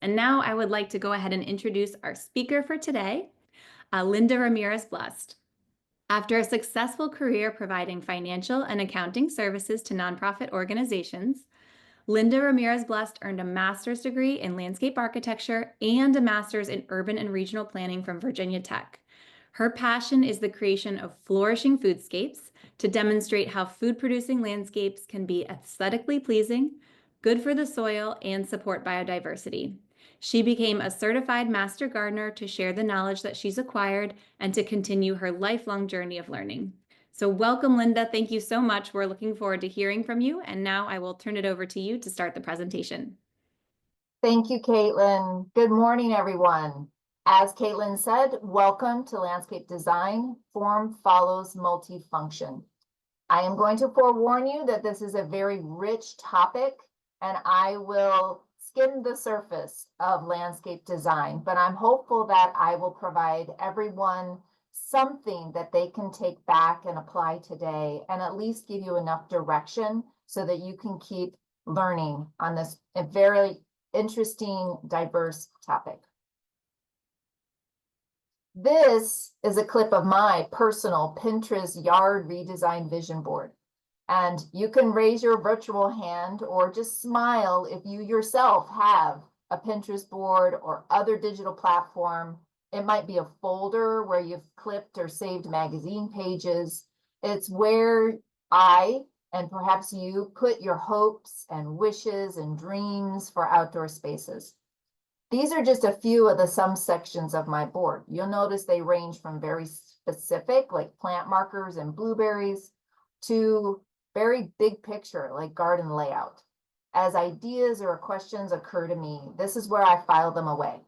And now I would like to go ahead and introduce our speaker for today, Lynda Ramirez-Blust. After a successful career providing financial and accounting services to nonprofit organizations, Lynda Ramirez-Blust earned a master's degree in landscape architecture and a master's in urban and regional planning from Virginia Tech. Her passion is the creation of flourishing foodscapes to demonstrate how food-producing landscapes can be aesthetically pleasing, good for the soil, and support biodiversity. She became a certified master gardener to share the knowledge that she's acquired and to continue her lifelong journey of learning. So welcome, Lynda. Thank you so much. We're looking forward to hearing from you. And now I will turn it over to you to start the presentation. Thank you, Caitlin. Good morning, everyone. As Caitlin said, welcome to Landscape Design, Form Follows Multifunction. I am going to forewarn you that this is a very rich topic, and I will skim the surface of landscape design, but I'm hopeful that I will provide everyone something that they can take back and apply today, and at least give you enough direction so that you can keep learning on this very interesting, diverse topic. This is a clip of my personal Pinterest yard redesign vision board. And you can raise your virtual hand or just smile if you yourself have a Pinterest board or other digital platform. It might be a folder where you've clipped or saved magazine pages. It's where I, and perhaps you, put your hopes and wishes and dreams for outdoor spaces. These are just a few of the subsections of my board. You'll notice they range from very specific, like plant markers and blueberries, to very big picture, like garden layout. As ideas or questions occur to me, this is where I file them away.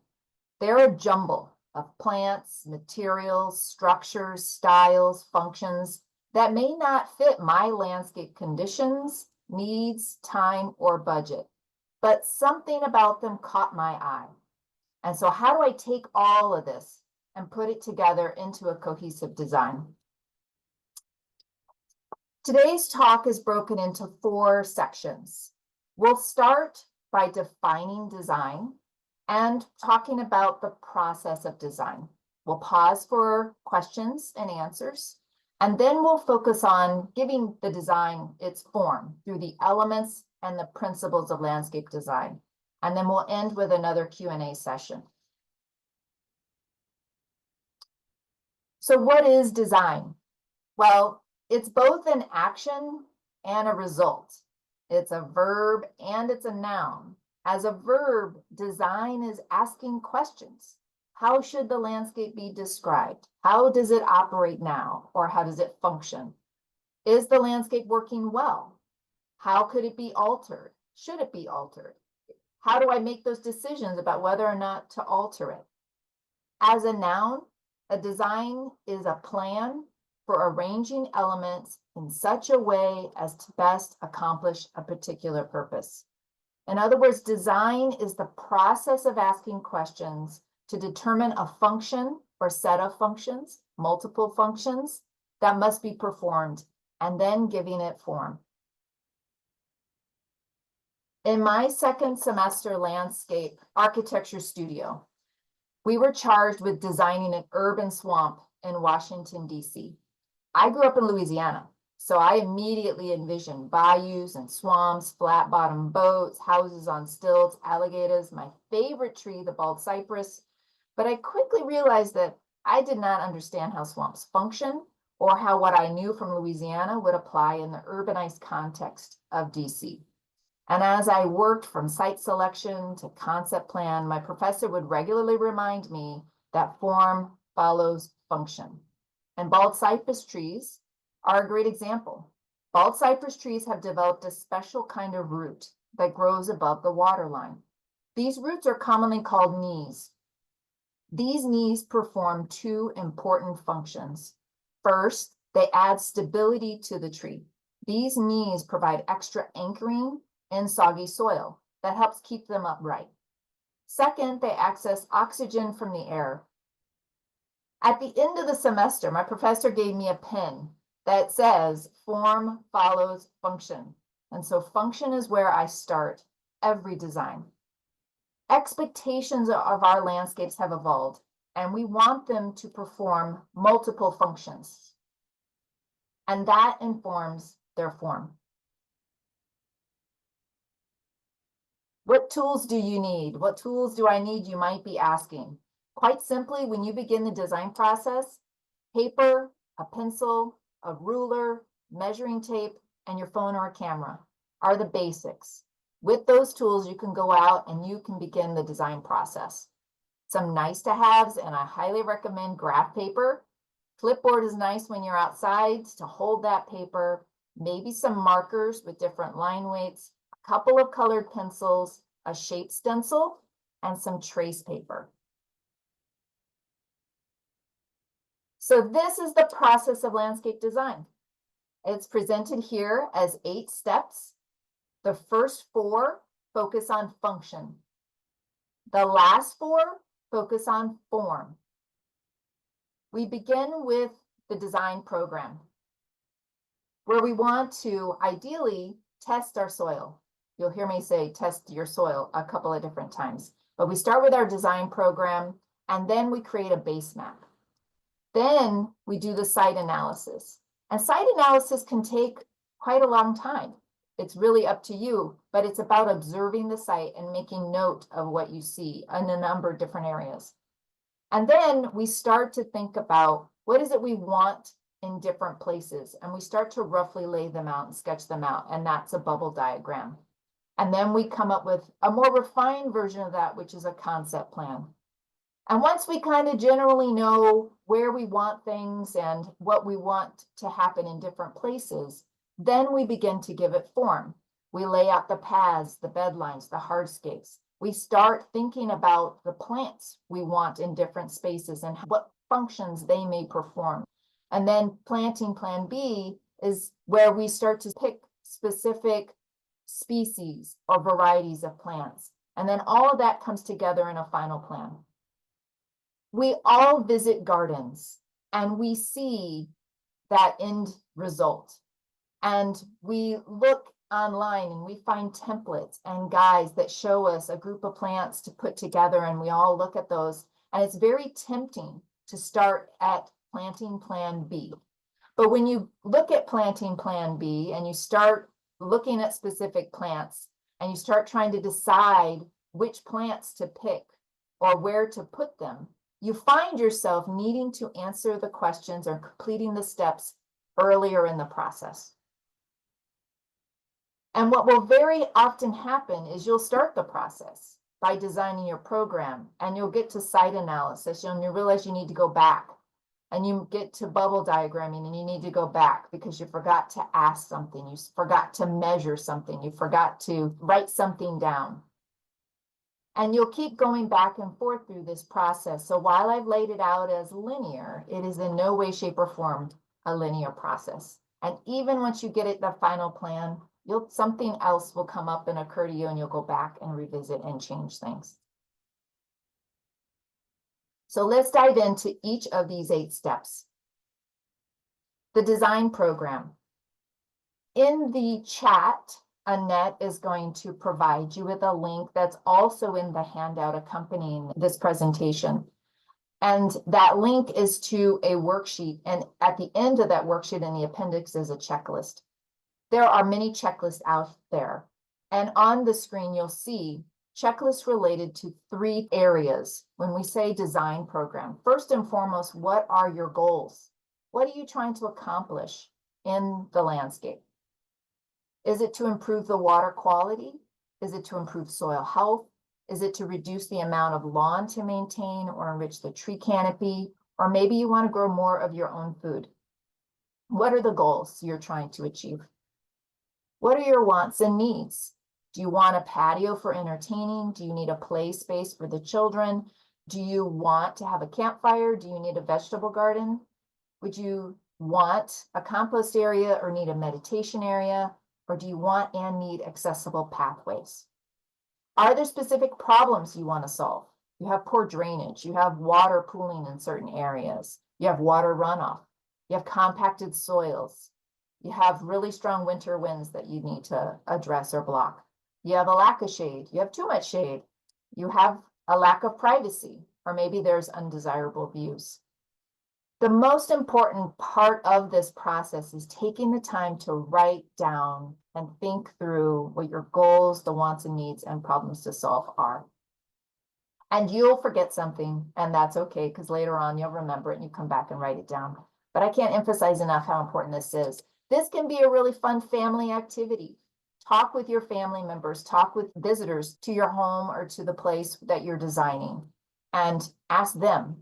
They're a jumble of plants, materials, structures, styles, functions that may not fit my landscape conditions, needs, time, or budget, but something about them caught my eye. And so how do I take all of this and put it together into a cohesive design? Today's talk is broken into 4 sections. We'll start by defining design and talking about the process of design. We'll pause for questions and answers, and then we'll focus on giving the design its form through the elements and the principles of landscape design. And then we'll end with another Q&A session. So what is design? Well, it's both an action and a result. It's a verb and it's a noun. As a verb, design is asking questions. How should the landscape be described? How does it operate now? Or how does it function? Is the landscape working well? How could it be altered? Should it be altered? How do I make those decisions about whether or not to alter it? As a noun, a design is a plan for arranging elements in such a way as to best accomplish a particular purpose. In other words, design is the process of asking questions to determine a function or set of functions, multiple functions, that must be performed, and then giving it form. In my second semester landscape architecture studio, we were charged with designing an urban swamp in Washington, D.C. I grew up in Louisiana, so I immediately envisioned bayous and swamps, flat-bottom boats, houses on stilts, alligators, my favorite tree, the bald cypress. But I quickly realized that I did not understand how swamps function or how what I knew from Louisiana would apply in the urbanized context of DC. And as I worked from site selection to concept plan, my professor would regularly remind me that form follows function. And bald cypress trees are a great example. Bald cypress trees have developed a special kind of root that grows above the waterline. These roots are commonly called knees. These knees perform 2 important functions. First, they add stability to the tree. These knees provide extra anchoring in soggy soil that helps keep them upright. Second, they access oxygen from the air. At the end of the semester, my professor gave me a pin that says form follows function. And so function is where I start every design. expectations of our landscapes have evolved, and we want them to perform multiple functions. And that informs their form. What tools do you need? What tools do I need? You might be asking. Quite simply, when you begin the design process, paper, a pencil, a ruler, measuring tape, and your phone or a camera are the basics. With those tools, you can go out and you can begin the design process. Some nice to haves, and I highly recommend graph paper. Clipboard is nice when you're outside to hold that paper, maybe some markers with different line weights, a couple of colored pencils, a shape stencil, and some trace paper. So this is the process of landscape design. It's presented here as 8 steps. The first 4 focus on function. The last 4 focus on form. We begin with the design program, where we want to ideally test our soil. You'll hear me say test your soil a couple of different times, but we start with our design program and then we create a base map. Then we do the site analysis, and site analysis can take quite a long time. It's really up to you, but it's about observing the site and making note of what you see in a number of different areas. And then we start to think about what is it we want in different places, and we start to roughly lay them out and sketch them out, and that's a bubble diagram. And then we come up with a more refined version of that, which is a concept plan. And once we kind of generally know where we want things and what we want to happen in different places, then we begin to give it form. We lay out the paths, the bed lines, the hardscapes. We start thinking about the plants we want in different spaces and what functions they may perform. And then planting plan B is where we start to pick specific species or varieties of plants. And then all of that comes together in a final plan. We all visit gardens and we see that end result. And we look online and we find templates and guides that show us a group of plants to put together, and we all look at those. And it's very tempting to start at planting plan B. But when you look at planting plan B and you start looking at specific plants and you start trying to decide which plants to pick or where to put them, you find yourself needing to answer the questions or completing the steps earlier in the process. And what will very often happen is you'll start the process by designing your program, and you'll get to site analysis and you realize you need to go back, and you get to bubble diagramming and you need to go back because you forgot to ask something, you forgot to measure something, you forgot to write something down. And you'll keep going back and forth through this process. So while I've laid it out as linear, it is in no way, shape, or form a linear process. And even once you get it the final plan, something else will come up and occur to you, and you'll go back and revisit and change things. So let's dive into each of these 8 steps. The design program. In the chat, Annette is going to provide you with a link that's also in the handout accompanying this presentation. And that link is to a worksheet. And at the end of that worksheet in the appendix is a checklist. There are many checklists out there. And on the screen, you'll see checklists related to 3 areas when we say design program. First and foremost, what are your goals? What are you trying to accomplish in the landscape? Is it to improve the water quality? Is it to improve soil health? Is it to reduce the amount of lawn to maintain or enrich the tree canopy? Or maybe you want to grow more of your own food. What are the goals you're trying to achieve? What are your wants and needs? Do you want a patio for entertaining? Do you need a play space for the children? Do you want to have a campfire? Do you need a vegetable garden? Would you want a compost area or need a meditation area? Or do you want and need accessible pathways? Are there specific problems you want to solve? You have poor drainage, you have water pooling in certain areas, you have water runoff, you have compacted soils, you have really strong winter winds that you need to address or block. You have a lack of shade, you have too much shade, You have a lack of privacy, or maybe there's undesirable views. The most important part of this process is taking the time to write down and think through what your goals, the wants and needs and problems to solve are. And you'll forget something, and that's okay, because later on you'll remember it and you come back and write it down. But I can't emphasize enough how important this is. This can be a really fun family activity. Talk with your family members, talk with visitors to your home or to the place that you're designing, and ask them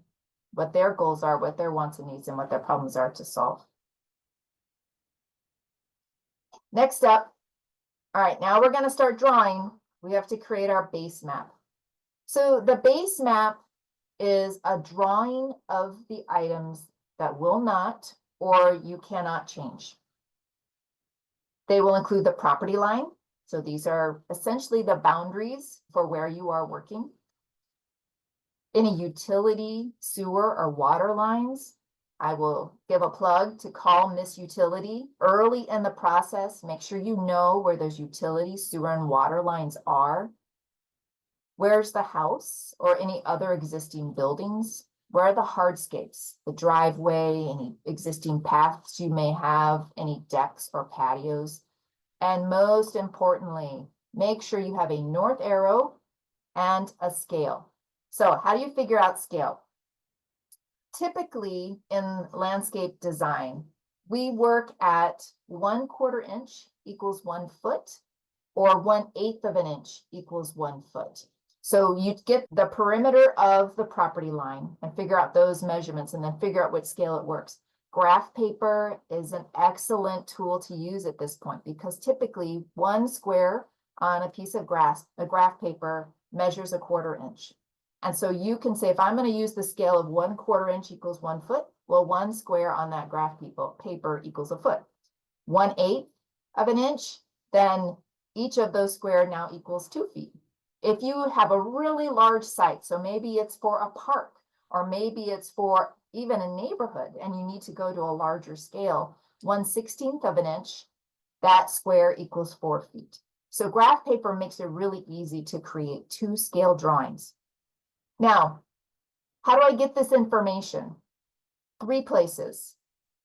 what their goals are, what their wants and needs, and what their problems are to solve. Next up, all right, now we're going to start drawing. We have to create our base map. So the base map is a drawing of the items that will not or you cannot change. They will include the property line. So these are essentially the boundaries for where you are working. Any utility, sewer, or water lines. I will give a plug to call Miss Utility early in the process. Make sure you know where those utility, sewer, and water lines are. Where's the house or any other existing buildings? Where are the hardscapes, the driveway, any existing paths you may have, any decks or patios? And most importantly, make sure you have a north arrow and a scale. So how do you figure out scale? Typically in landscape design, we work at 1/4 inch equals 1 foot, or 1/8 of an inch equals 1 foot. So you get the perimeter of the property line and figure out those measurements and then figure out what scale it works. Graph paper is an excellent tool to use at this point because typically 1 square on a piece of graph paper measures 1/4 inch. And so you can say, if I'm going to use the scale of 1/4 inch equals 1 foot, well, 1 square on that graph paper equals a foot. 1/8 of an inch, then each of those square now equals 2 feet. If you have a really large site, so maybe it's for a park, or maybe it's for even a neighborhood, and you need to go to a larger scale, 1/16 of an inch, that square equals 4 feet. So graph paper makes it really easy to create 2 scale drawings. Now, how do I get this information? 3 places.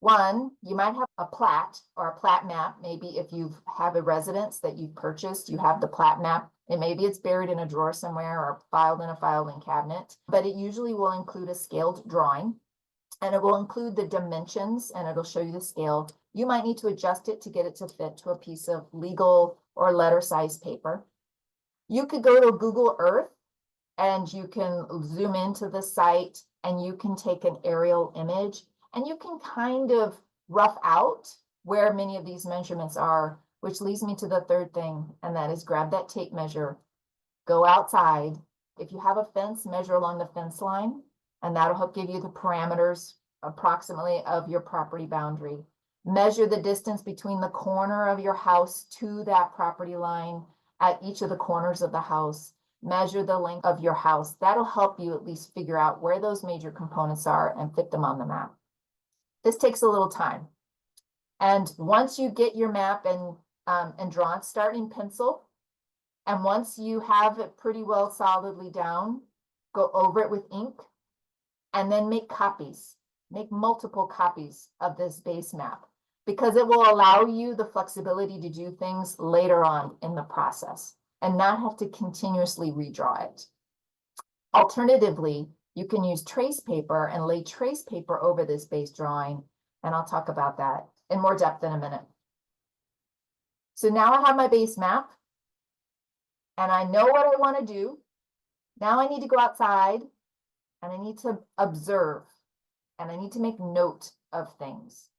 1, you might have a plat or a plat map. Maybe if you have a residence that you've purchased, you have the plat map, and maybe it's buried in a drawer somewhere or filed in a filing cabinet, but it usually will include a scaled drawing, and it will include the dimensions, and it'll show you the scale. You might need to adjust it to get it to fit to a piece of legal or letter size paper. You could go to Google Earth and you can zoom into the site and you can take an aerial image and you can kind of rough out where many of these measurements are, which leads me to the third thing, and that is grab that tape measure, go outside. If you have a fence, measure along the fence line, and that'll help give you the parameters approximately of your property boundary. Measure the distance between the corner of your house to that property line at each of the corners of the house. Measure the length of your house. That'll help you at least figure out where those major components are and fit them on the map. This takes a little time. And once you get your map and drawn, start in pencil. And once you have it pretty well solidly down, go over it with ink and then make copies. Make multiple copies of this base map because it will allow you the flexibility to do things later on in the process and not have to continuously redraw it. Alternatively, you can use trace paper and lay trace paper over this base drawing, and I'll talk about that in more depth in a minute. So now I have my base map, and I know what I want to do. Now I need to go outside, and I need to observe, and I need to make note of things.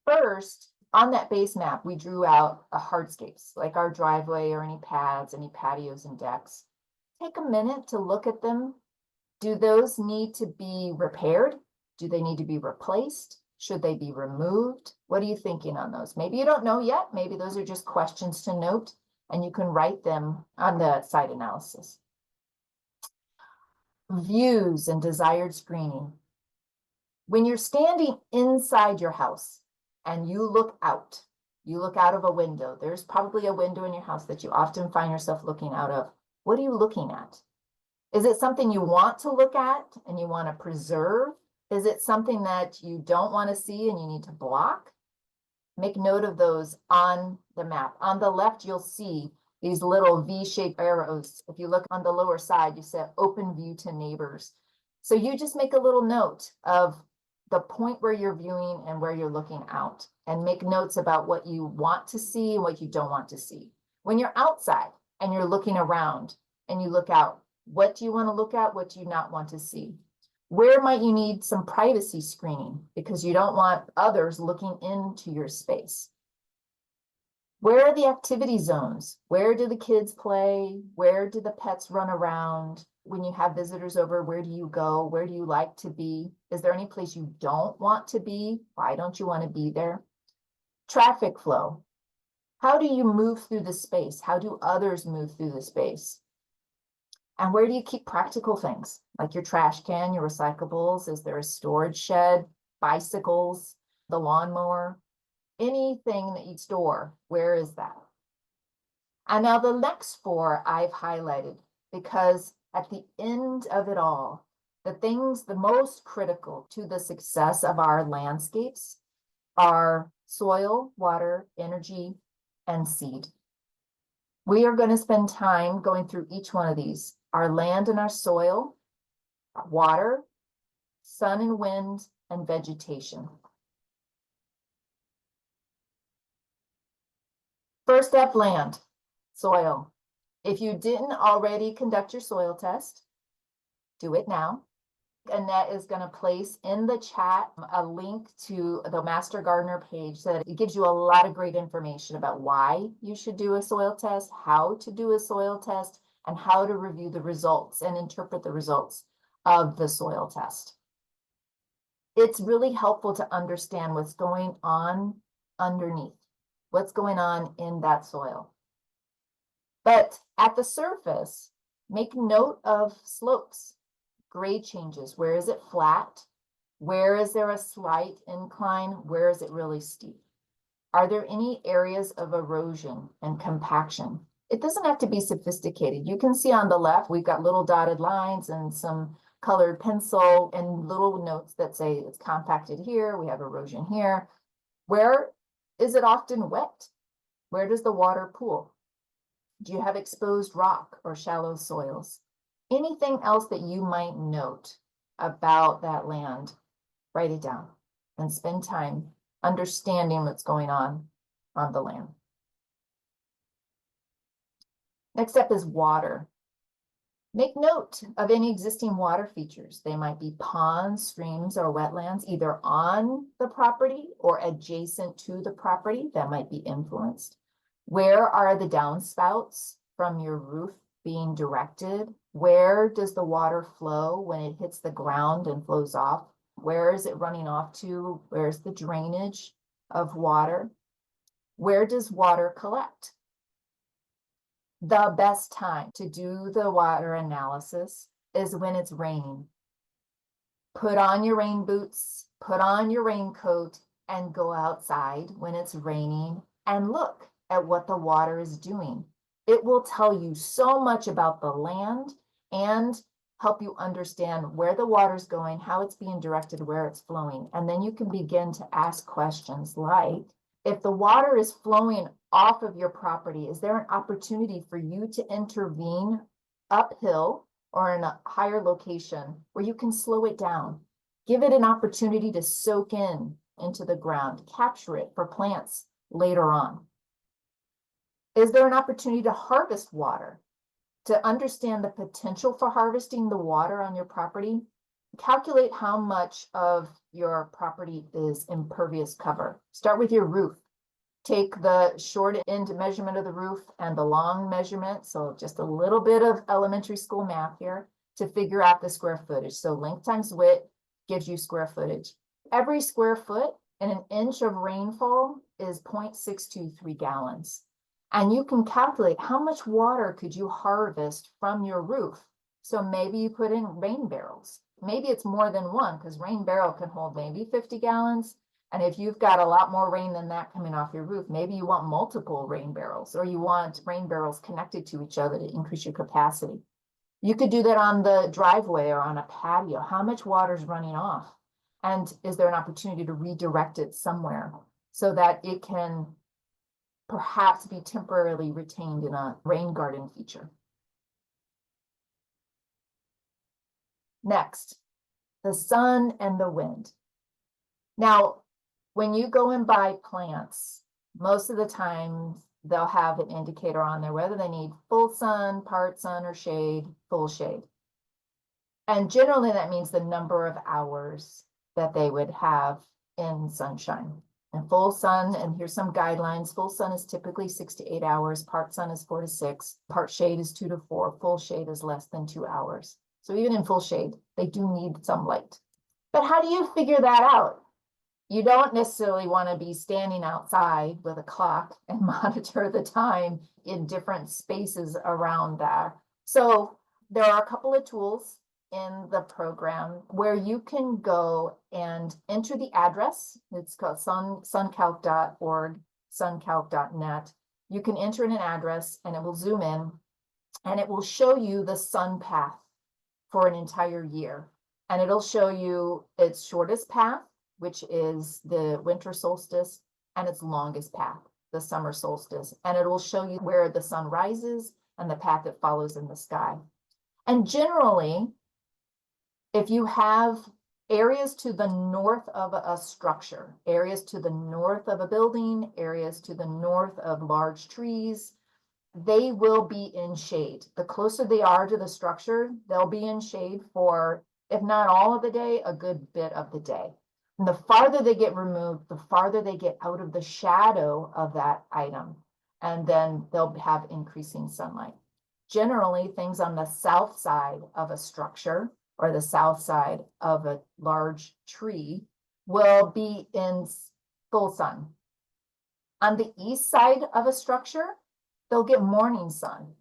First, on that base map, we drew out hardscapes, like our driveway or any paths, any patios and decks. Take a minute to look at them. Do those need to be repaired? Do they need to be replaced? Should they be removed? What are you thinking on those? Maybe you don't know yet. Maybe those are just questions to note, and you can write them on the site analysis. Views and desired screening. When you're standing inside your house and you look out of a window, there's probably a window in your house that you often find yourself looking out of. What are you looking at? Is it something you want to look at and you want to preserve? Is it something that you don't want to see and you need to block? Make note of those on the map. On the left, you'll see these little V-shaped arrows. If you look on the lower side, you say open view to neighbors. So you just make a little note of the point where you're viewing and where you're looking out, and make notes about what you want to see and what you don't want to see. When you're outside and you're looking around and you look out, what do you want to look at? What do you not want to see? Where might you need some privacy screening because you don't want others looking into your space? Where are the activity zones? Where do the kids play? Where do the pets run around? When you have visitors over, where do you go? Where do you like to be? Is there any place you don't want to be? Why don't you want to be there? Traffic flow. How do you move through the space? How do others move through the space? And where do you keep practical things like your trash can, your recyclables? Is there a storage shed, bicycles, the lawnmower? Anything that you store, where is that? And now the next four I've highlighted because at the end of it all, the things the most critical to the success of our landscapes are soil, water, energy, and seed. We are going to spend time going through each one of these. Our land and our soil, water, sun and wind, and vegetation. First up, land, soil. If you didn't already conduct your soil test, do it now. Annette is going to place in the chat a link to the Master Gardener page so that it gives you a lot of great information about why you should do a soil test, how to do a soil test, and how to review the results and interpret the results of the soil test. It's really helpful to understand what's going on underneath, what's going on in that soil. But at the surface, make note of slopes, grade changes. Where is it flat? Where is there a slight incline? Where is it really steep? Are there any areas of erosion and compaction? It doesn't have to be sophisticated. You can see on the left, we've got little dotted lines and some colored pencil and little notes that say it's compacted here, we have erosion here. Where is it often wet? Where does the water pool? Do you have exposed rock or shallow soils? Anything else that you might note about that land, write it down and spend time understanding what's going on the land. Next up is water. Make note of any existing water features. They might be ponds, streams, or wetlands, either on the property or adjacent to the property that might be influenced. Where are the downspouts from your roof being directed? Where does the water flow when it hits the ground and flows off? Where is it running off to? Where's the drainage of water? Where does water collect? The best time to do the water analysis is when it's raining. Put on your rain boots, put on your raincoat, and go outside when it's raining and look at what the water is doing. It will tell you so much about the land and help you understand where the water's going, how it's being directed, where it's flowing. And then you can begin to ask questions like, if the water is flowing off of your property, is there an opportunity for you to intervene uphill or in a higher location where you can slow it down? Give it an opportunity to soak in into the ground, capture it for plants later on. Is there an opportunity to harvest water? To understand the potential for harvesting the water on your property, calculate how much of your property is impervious cover. Start with your roof. Take the short end measurement of the roof and the long measurement, so just a little bit of elementary school math here to figure out the square footage. So length times width gives you square footage. Every square foot in an inch of rainfall is 0.623 gallons. And you can calculate how much water could you harvest from your roof. So maybe you put in rain barrels. Maybe it's more than one because rain barrel can hold maybe 50 gallons. And if you've got a lot more rain than that coming off your roof, maybe you want multiple rain barrels or you want rain barrels connected to each other to increase your capacity. You could do that on the driveway or on a patio. How much water is running off? And is there an opportunity to redirect it somewhere so that it can perhaps be temporarily retained in a rain garden feature? Next, the sun and the wind. Now, when you go and buy plants, most of the time they'll have an indicator on there whether they need full sun, part sun, or shade, full shade. And generally that means the number of hours that they would have in sunshine. And full sun, and here's some guidelines, full sun is typically 6 to 8 hours, part sun is 4 to 6, part shade is 2 to 4, full shade is less than 2 hours. So even in full shade, they do need some light. But how do you figure that out? You don't necessarily want to be standing outside with a clock and monitor the time in different spaces around that. So there are a couple of tools in the program where you can go and enter the address. It's called suncalc.org, suncalc.net. You can enter in an address and it will zoom in and it will show you the sun path for an entire year. And it'll show you its shortest path, which is the winter solstice, and its longest path, the summer solstice. And it will show you where the sun rises and the path it follows in the sky. And generally, if you have areas to the north of a structure, areas to the north of a building, areas to the north of large trees, they will be in shade. The closer they are to the structure, they'll be in shade for, if not all of the day, a good bit of the day. And the farther they get removed, the farther they get out of the shadow of that item. And then they'll have increasing sunlight. Generally, things on the south side of a structure or the south side of a large tree will be in full sun. On the east side of a structure, they'll get morning sun.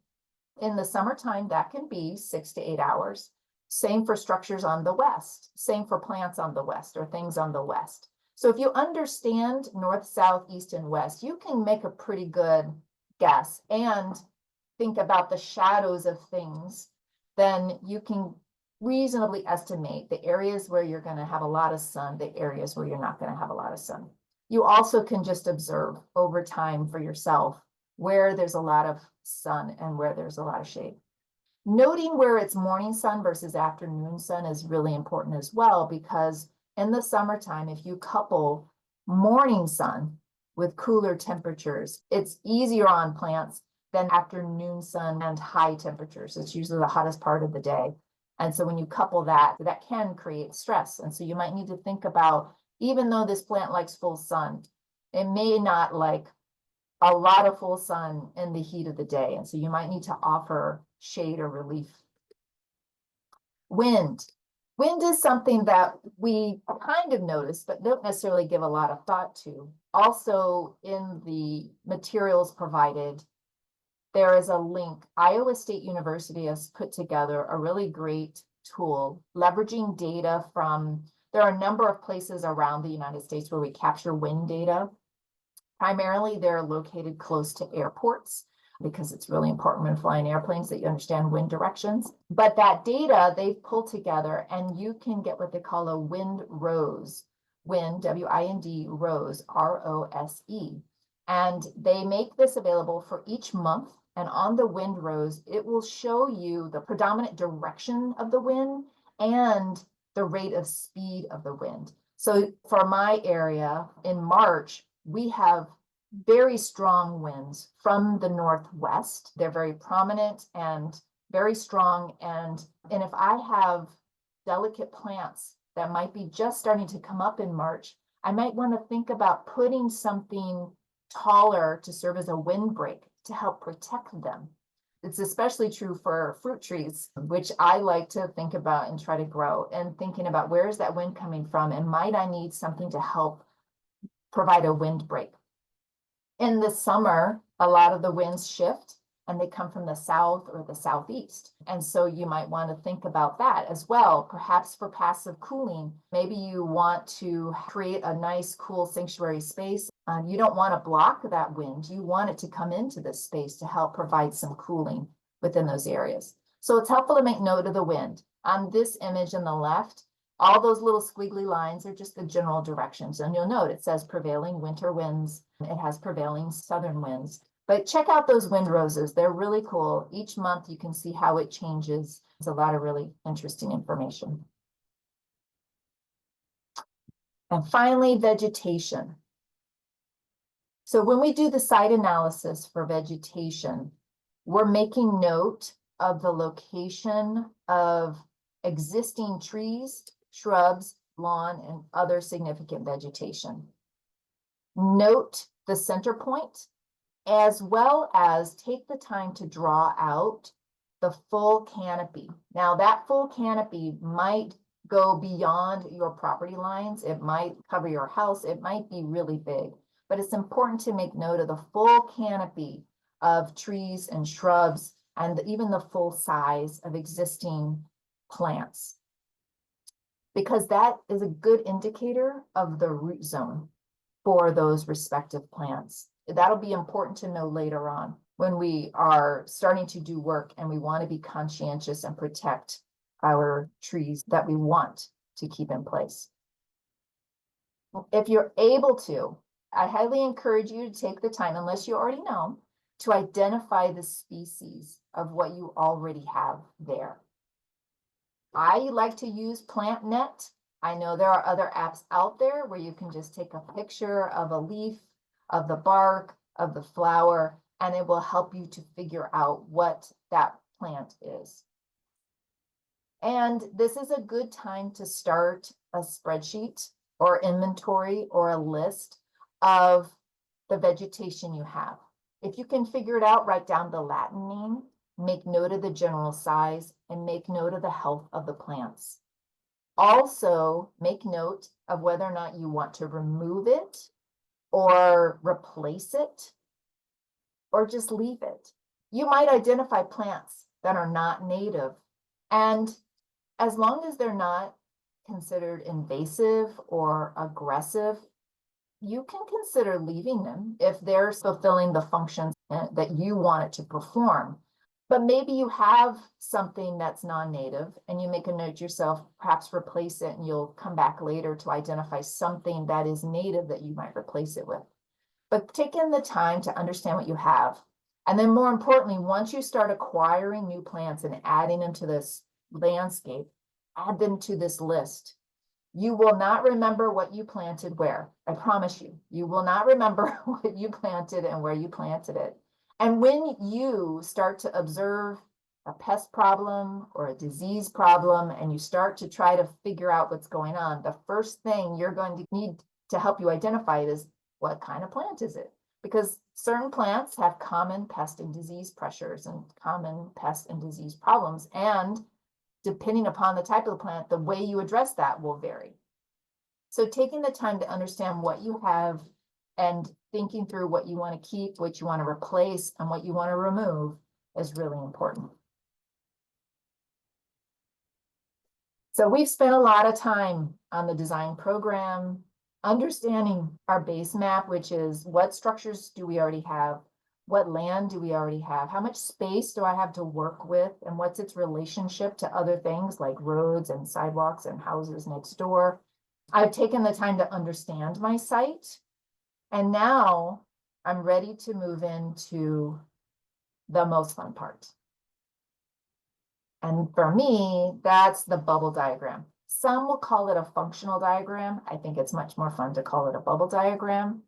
In the summertime, that can be 6 to 8 hours. Same for structures on the west, same for plants on the west or things on the west. So if you understand north, south, east, and west, you can make a pretty good guess and think about the shadows of things. Then you can reasonably estimate the areas where you're going to have a lot of sun, the areas where you're not going to have a lot of sun. You also can just observe over time for yourself where there's a lot of sun and where there's a lot of shade. Noting where it's morning sun versus afternoon sun is really important as well, because in the summertime, if you couple morning sun with cooler temperatures, it's easier on plants than afternoon sun and high temperatures. It's usually the hottest part of the day. And so when you couple that, that can create stress. And so you might need to think about, even though this plant likes full sun, it may not like a lot of full sun in the heat of the day. And so you might need to offer shade or relief. Wind. Wind is something that we kind of notice, but don't necessarily give a lot of thought to. Also, in the materials provided, there is a link. Iowa State University has put together a really great tool, leveraging data from, there are a number of places around the United States where we capture wind data. Primarily, they're located close to airports because it's really important when flying airplanes that you understand wind directions. But that data they've pulled together, and you can get what they call a wind rose, wind, W-I-N-D, rose, R-O-S-E. And they make this available for each month. And on the wind rose, it will show you the predominant direction of the wind and the rate of speed of the wind. So for my area in March, we have very strong winds from the northwest. They're very prominent and very strong. And if I have delicate plants that might be just starting to come up in March, I might want to think about putting something taller to serve as a windbreak to help protect them. It's especially true for fruit trees, which I like to think about and try to grow, and thinking about where is that wind coming from, and might I need something to help provide a windbreak. In the summer, a lot of the winds shift and they come from the south or the southeast. And so you might want to think about that as well, perhaps for passive cooling. Maybe you want to create a nice, cool sanctuary space. You don't want to block that wind. You want it to come into this space to help provide some cooling within those areas. So it's helpful to make note of the wind. On this image in the left, all those little squiggly lines are just the general directions. And you'll note it says prevailing winter winds. It has prevailing southern winds. But check out those wind roses. They're really cool. Each month you can see how it changes. It's a lot of really interesting information. And finally, vegetation. So when we do the site analysis for vegetation, we're making note of the location of existing trees, shrubs, lawn, and other significant vegetation. Note the center point, as well as take the time to draw out the full canopy. Now that full canopy might go beyond your property lines. It might cover your house. It might be really big, but it's important to make note of the full canopy of trees and shrubs and even the full size of existing plants, because that is a good indicator of the root zone for those respective plants. That'll be important to know later on when we are starting to do work and we want to be conscientious and protect our trees that we want to keep in place. If you're able to, I highly encourage you to take the time, unless you already know, to identify the species of what you already have there. I like to use PlantNet. I know there are other apps out there where you can just take a picture of a leaf, of the bark, of the flower, and it will help you to figure out what that plant is. And this is a good time to start a spreadsheet or inventory or a list of the vegetation you have. If you can figure it out, write down the Latin name, make note of the general size, and make note of the health of the plants. Also, make note of whether or not you want to remove it or replace it or just leave it. You might identify plants that are not native, and as long as they're not considered invasive or aggressive, you can consider leaving them if they're fulfilling the functions that you want it to perform. But maybe you have something that's non-native and you make a note yourself, perhaps replace it, and you'll come back later to identify something that is native that you might replace it with. But taking the time to understand what you have. And then more importantly, once you start acquiring new plants and adding them to this landscape, add them to this list. You will not remember what you planted where. I promise you, you will not remember what you planted and where you planted it. And when you start to observe a pest problem or a disease problem, and you start to try to figure out what's going on, the first thing you're going to need to help you identify it is, what kind of plant is it? Because certain plants have common pest and disease pressures and common pest and disease problems. And depending upon the type of the plant, the way you address that will vary. So taking the time to understand what you have and thinking through what you want to keep, what you want to replace, and what you want to remove is really important. So we've spent a lot of time on the design program, understanding our base map, which is what structures do we already have? What land do we already have? How much space do I have to work with? And what's its relationship to other things like roads and sidewalks and houses next door? I've taken the time to understand my site. And now I'm ready to move into the most fun part. And for me, that's the bubble diagram. Some will call it a functional diagram. I think it's much more fun to call it a bubble diagram.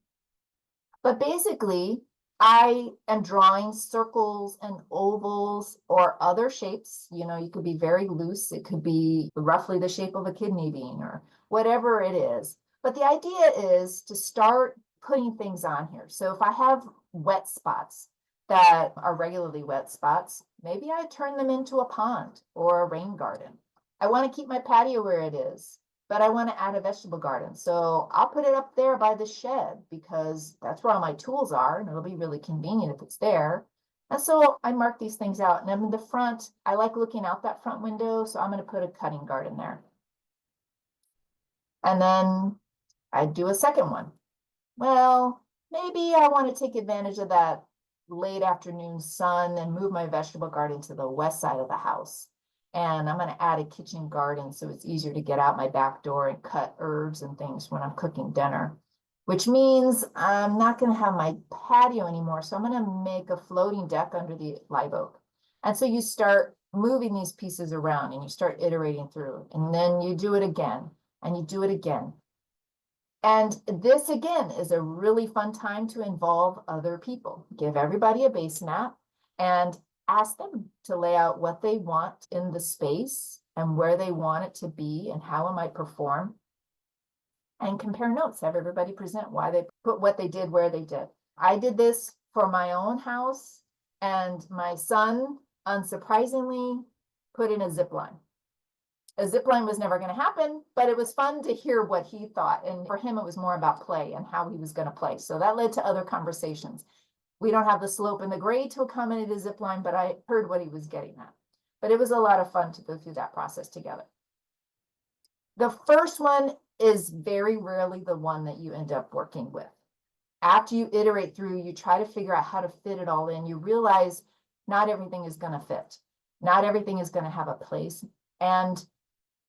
But basically, I am drawing circles and ovals or other shapes. You know, you could be very loose. It could be roughly the shape of a kidney bean or whatever it is. But the idea is to start putting things on here. So if I have wet spots that are regularly wet spots, maybe I turn them into a pond or a rain garden. I want to keep my patio where it is, but I want to add a vegetable garden. So I'll put it up there by the shed because that's where all my tools are, and it'll be really convenient if it's there. And so I mark these things out. And then in the front, I like looking out that front window, so I'm going to put a cutting garden there. And then I do a second one. Well, maybe I want to take advantage of that late afternoon sun and move my vegetable garden to the west side of the house. And I'm going to add a kitchen garden so it's easier to get out my back door and cut herbs and things when I'm cooking dinner, which means I'm not going to have my patio anymore. So I'm going to make a floating deck under the live oak. And so you start moving these pieces around and you start iterating through, and then you do it again and you do it again. And this again is a really fun time to involve other people. Give everybody a base map and ask them to lay out what they want in the space and where they want it to be and how it might perform. And compare notes, have everybody present why they put what they did where they did. I did this for my own house, and my son, unsurprisingly, put in a zip line. A zip line was never going to happen, but it was fun to hear what he thought. And for him, it was more about play and how he was going to play. So that led to other conversations. We don't have the slope and the grade to accommodate a zip line, but I heard what he was getting at. But it was a lot of fun to go through that process together. The first one is very rarely the one that you end up working with. After you iterate through, you try to figure out how to fit it all in. You realize not everything is going to fit. Not everything is going to have a place. And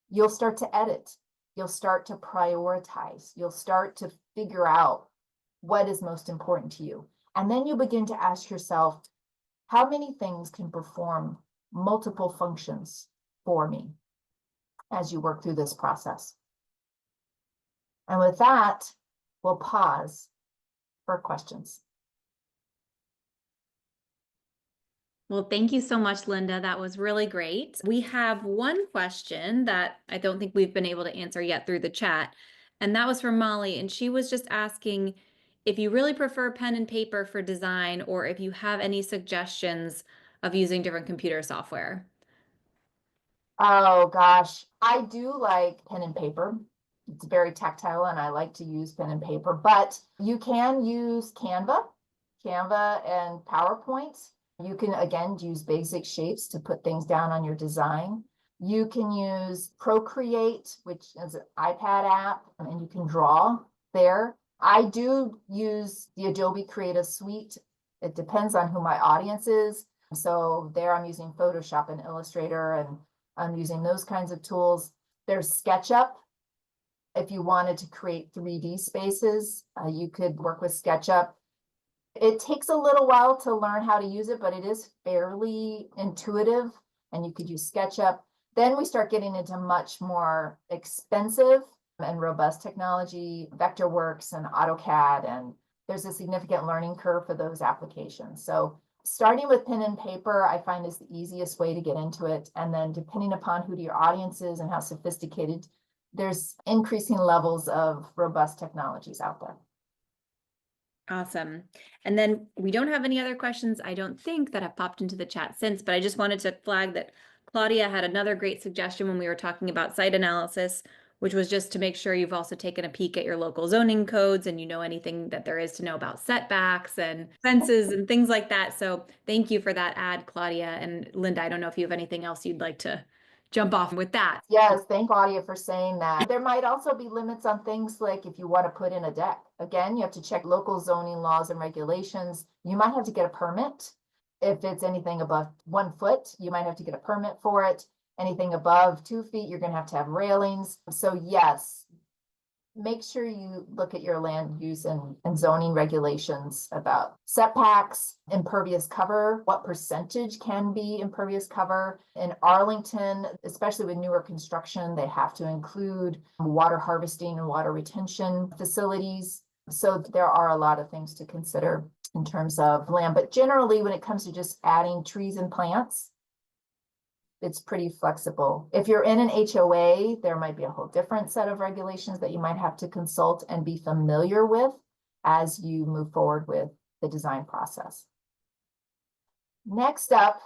you'll start to edit. You'll start to prioritize. You'll start to figure out what is most important to you. And then you begin to ask yourself, how many things can perform multiple functions for me as you work through this process? And with that, we'll pause for questions. Well, thank you so much, Lynda. That was really great. We have one question that I don't think we've been able to answer yet through the chat, and that was from Molly, and she was just asking if you really prefer pen and paper for design or if you have any suggestions of using different computer software. Oh gosh, I do like pen and paper. It's very tactile and I like to use pen and paper, but you can use Canva and PowerPoint. You can, again, use basic shapes to put things down on your design. You can use Procreate, which is an iPad app, and you can draw there. I do use the Adobe Creative Suite. It depends on who my audience is. So there I'm using Photoshop and Illustrator, and I'm using those kinds of tools. There's SketchUp. If you wanted to create 3D spaces, you could work with SketchUp. It takes a little while to learn how to use it, but it is fairly intuitive, and you could use SketchUp. Then we start getting into much more expensive and robust technology, Vectorworks and AutoCAD, and there's a significant learning curve for those applications. So starting with pen and paper, I find is the easiest way to get into it. And then depending upon who your audience is and how sophisticated, there's increasing levels of robust technologies out there. Awesome. And then we don't have any other questions, I don't think, that have popped into the chat since, but I just wanted to flag that Claudia had another great suggestion when we were talking about site analysis, which was just to make sure you've also taken a peek at your local zoning codes and you know anything that there is to know about setbacks and fences and things like that. So thank you for that ad, Claudia. And Lynda, I don't know if you have anything else you'd like to jump off with that. Yes, thank Claudia for saying that. There might also be limits on things like if you want to put in a deck. Again, you have to check local zoning laws and regulations. You might have to get a permit. If it's anything above 1 foot, you might have to get a permit for it. Anything above 2 feet, you're going to have railings. So yes, make sure you look at your land use and zoning regulations about setbacks, impervious cover, what percentage can be impervious cover. In Arlington, especially with newer construction, they have to include water harvesting and water retention facilities. So there are a lot of things to consider in terms of land. But generally, when it comes to just adding trees and plants, it's pretty flexible. If you're in an HOA, there might be a whole different set of regulations that you might have to consult and be familiar with as you move forward with the design process. Next up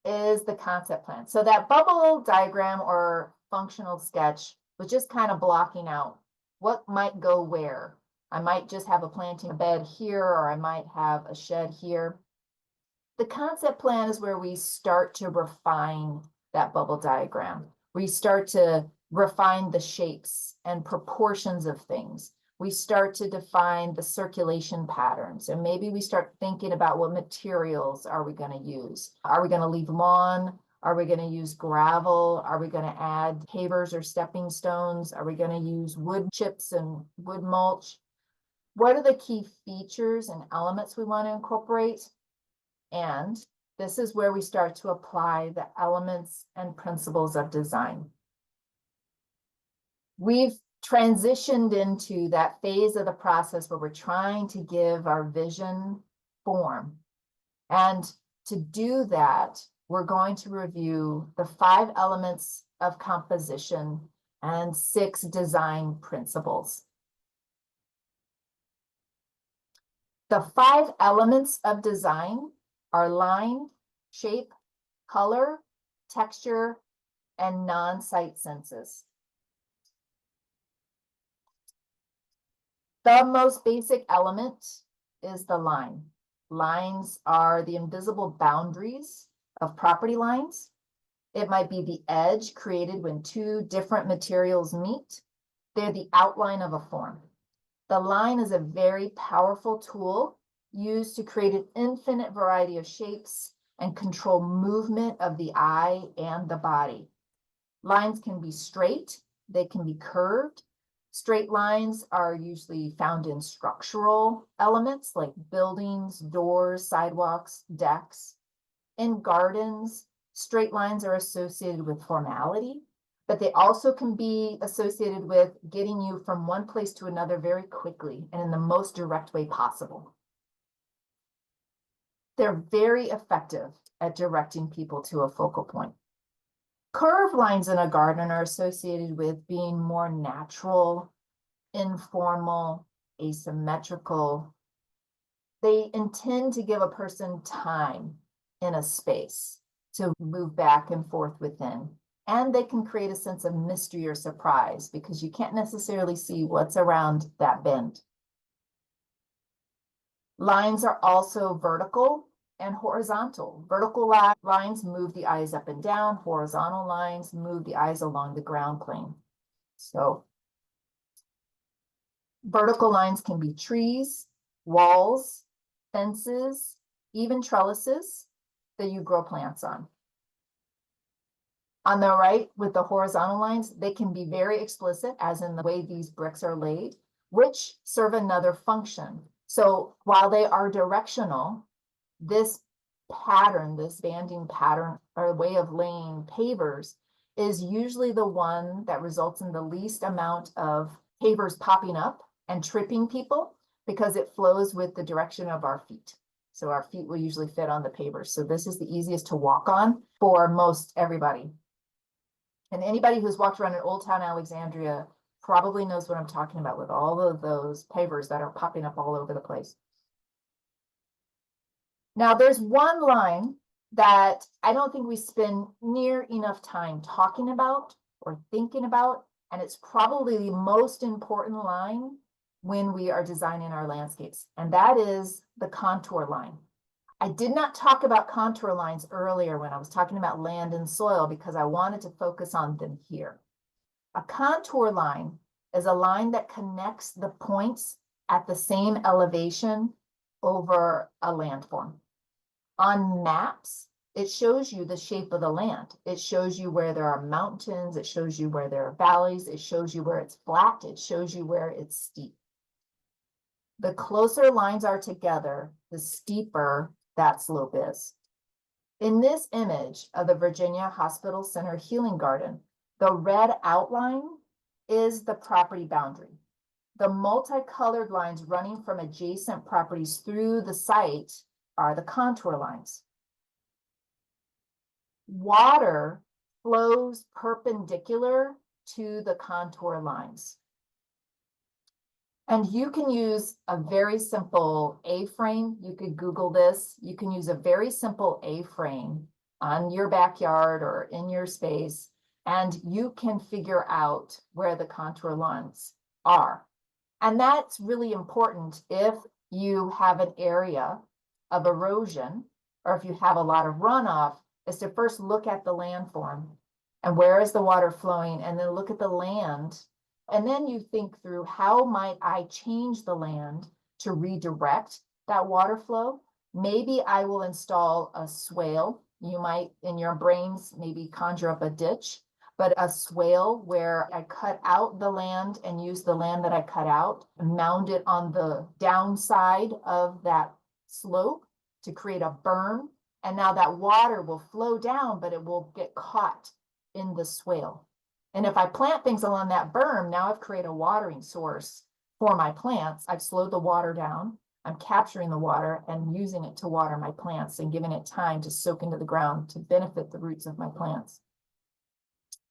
is the concept plan. So that bubble diagram or functional sketch was just kind of blocking out what might go where. I might just have a planting bed here, or I might have a shed here. The concept plan is where we start to refine that bubble diagram. We start to refine the shapes and proportions of things. we start to define the circulation patterns, and maybe we start thinking about what materials are we going to use. Are we going to leave lawn? Are we going to use gravel? Are we going to add pavers or stepping stones? Are we going to use wood chips and wood mulch? What are the key features and elements we want to incorporate? And this is where we start to apply the elements and principles of design. We've transitioned into that phase of the process where we're trying to give our vision form. And to do that, we're going to review the 5 elements of composition and 6 design principles. The 5 elements of design are line, shape, color, texture, and non-sight senses. The most basic element is the line. Lines are the invisible boundaries of property lines. It might be the edge created when 2 different materials meet. They're the outline of a form. The line is a very powerful tool used to create an infinite variety of shapes and control movement of the eye and the body. Lines can be straight, they can be curved. Straight lines are usually found in structural elements like buildings, doors, sidewalks, decks. In gardens, straight lines are associated with formality, but they also can be associated with getting you from one place to another very quickly and in the most direct way possible. They're very effective at directing people to a focal point. Curved lines in a garden are associated with being more natural, informal, asymmetrical. They intend to give a person time in a space to move back and forth within. And they can create a sense of mystery or surprise because you can't necessarily see what's around that bend. Lines are also vertical and horizontal. Vertical lines move the eyes up and down. Horizontal lines move the eyes along the ground plane. So vertical lines can be trees, walls, fences, even trellises that you grow plants on. On the right, with the horizontal lines, they can be very explicit, as in the way these bricks are laid, which serve another function. So while they are directional, this pattern, this banding pattern or way of laying pavers is usually the one that results in the least amount of pavers popping up and tripping people because it flows with the direction of our feet. So our feet will usually fit on the pavers. So this is the easiest to walk on for most everybody. And anybody who's walked around in Old Town Alexandria probably knows what I'm talking about with all of those pavers that are popping up all over the place. Now, there's one line that I don't think we spend near enough time talking about or thinking about, and it's probably the most important line when we are designing our landscapes, and that is the contour line. I did not talk about contour lines earlier when I was talking about land and soil because I wanted to focus on them here. A contour line is a line that connects the points at the same elevation over a landform. On maps, it shows you the shape of the land. It shows you where there are mountains. It shows you where there are valleys. It shows you where it's flat. It shows you where it's steep. The closer lines are together, the steeper that slope is. In this image of the Virginia Hospital Center Healing Garden, the red outline is the property boundary. The multicolored lines running from adjacent properties through the site are the contour lines. Water flows perpendicular to the contour lines. And you can use a very simple A-frame. You could Google this. You can use a very simple A-frame on your backyard or in your space, and you can figure out where the contour lines are. And that's really important if you have an area of erosion, or if you have a lot of runoff, is to first look at the landform and where is the water flowing, and then look at the land And then you think through, how might I change the land to redirect that water flow? Maybe I will install a swale. You might, in your brains, maybe conjure up a ditch, but a swale where I cut out the land and use the land that I cut out, mound it on the downside of that slope to create a berm. And now that water will flow down, but it will get caught in the swale. And if I plant things along that berm, now I've created a watering source for my plants. I've slowed the water down. I'm capturing the water and using it to water my plants and giving it time to soak into the ground to benefit the roots of my plants.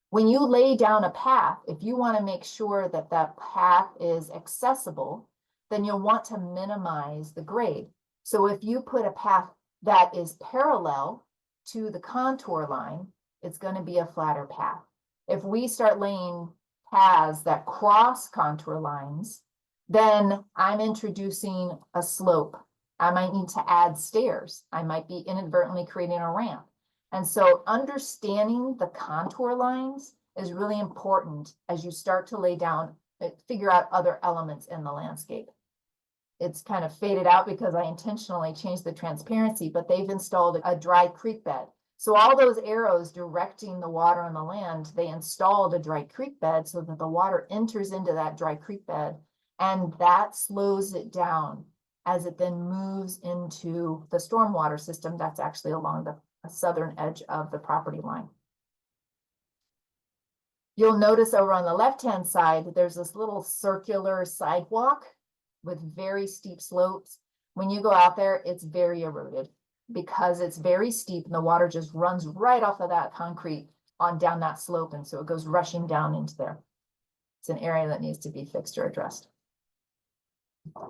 When you lay down a path, if you want to make sure that that path is accessible, then you'll want to minimize the grade. So if you put a path that is parallel to the contour line, it's going to be a flatter path. If we start laying paths that cross contour lines, then I'm introducing a slope. I might need to add stairs. I might be inadvertently creating a ramp. And so understanding the contour lines is really important as you start to lay down, figure out other elements in the landscape. It's kind of faded out because I intentionally changed the transparency, but they've installed a dry creek bed. So all those arrows directing the water on the land, they installed a dry creek bed so that the water enters into that dry creek bed, and that slows it down as it then moves into the stormwater system that's actually along the southern edge of the property line. You'll notice over on the left-hand side, there's this little circular sidewalk with very steep slopes. When you go out there, it's very eroded because it's very steep and the water just runs right off of that concrete on down that slope. And so it goes rushing down into there. It's an area that needs to be fixed or addressed.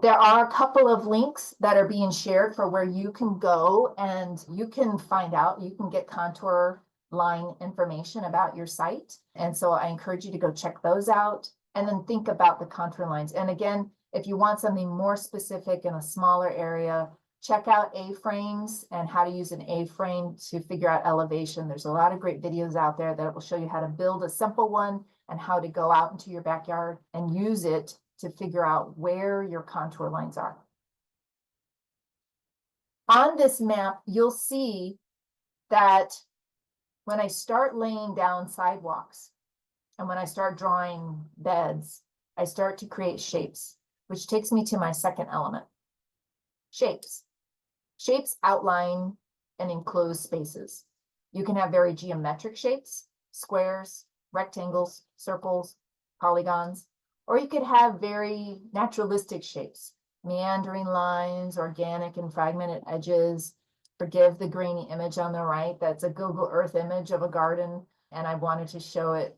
There are a couple of links that are being shared for where you can go and you can find out, you can get contour line information about your site. And so I encourage you to go check those out and then think about the contour lines. And again, if you want something more specific in a smaller area, check out A-frames and how to use an A-frame to figure out elevation. There's a lot of great videos out there that will show you how to build a simple one and how to go out into your backyard and use it to figure out where your contour lines are. On this map, you'll see that when I start laying down sidewalks and when I start drawing beds, I start to create shapes, which takes me to my second element. Shapes. Shapes outline and enclose spaces. You can have very geometric shapes, squares, rectangles, circles, polygons, or you could have very naturalistic shapes, meandering lines, organic and fragmented edges. Forgive the grainy image on the right. That's a Google Earth image of a garden, and I wanted to show it.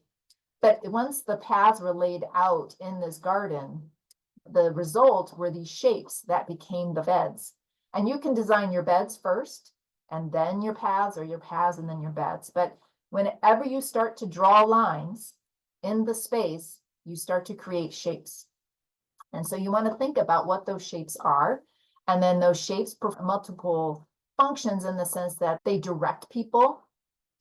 But once the paths were laid out in this garden, the result were these shapes that became the beds. And you can design your beds first, and then your paths, or your paths and then your beds. But whenever you start to draw lines in the space, you start to create shapes. And so you want to think about what those shapes are. And then those shapes perform multiple functions in the sense that they direct people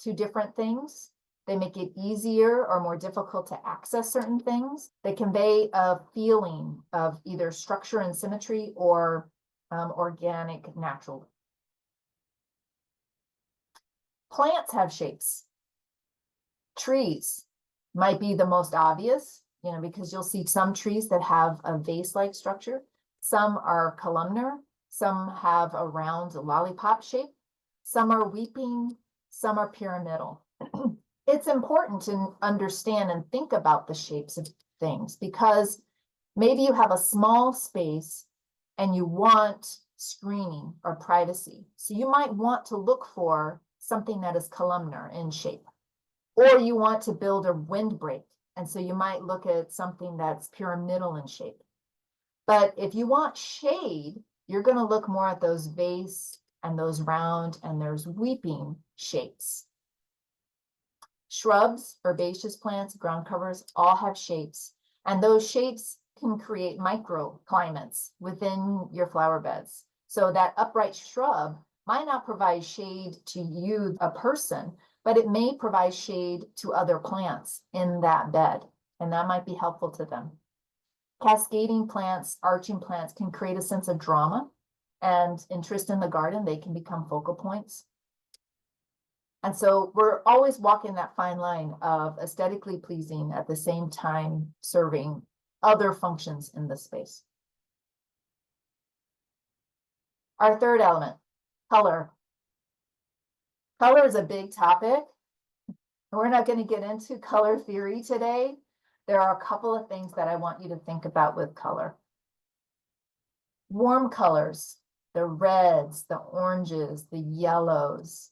to different things. They make it easier or more difficult to access certain things. They convey a feeling of either structure and symmetry or organic, natural. Plants have shapes. Trees might be the most obvious, because you'll see some trees that have a vase-like structure. Some are columnar, some have a round lollipop shape, some are weeping, some are pyramidal. It's important to understand and think about the shapes of things because maybe you have a small space and you want screening or privacy. So you might want to look for something that is columnar in shape, or you want to build a windbreak. And so you might look at something that's pyramidal in shape. But if you want shade, you're going to look more at those vase and those round and there's weeping shapes. Shrubs, herbaceous plants, ground covers all have shapes. And those shapes can create microclimates within your flower beds. So that upright shrub might not provide shade to you, a person, but it may provide shade to other plants in that bed. and that might be helpful to them. Cascading plants, arching plants can create a sense of drama and interest in the garden. They can become focal points. And so we're always walking that fine line of aesthetically pleasing at the same time serving other functions in the space. Our third element, color. Color is a big topic. We're not going to get into color theory today. There are a couple of things that I want you to think about with color. Warm colors, the reds, the oranges, the yellows,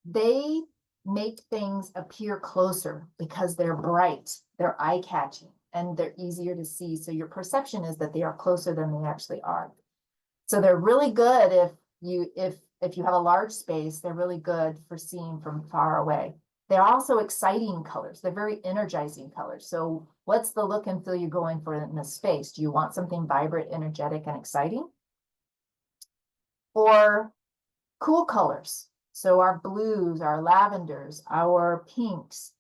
they make things appear closer because they're bright, they're eye-catching, and they're easier to see. So your perception is that they are closer than they actually are. So they're really good if you have a large space, they're really good for seeing from far away. They're also exciting colors. They're very energizing colors. So what's the look and feel you're going for in this space? Do you want something vibrant, energetic, and exciting? Or cool colors. So our blues, our lavenders, our pinks,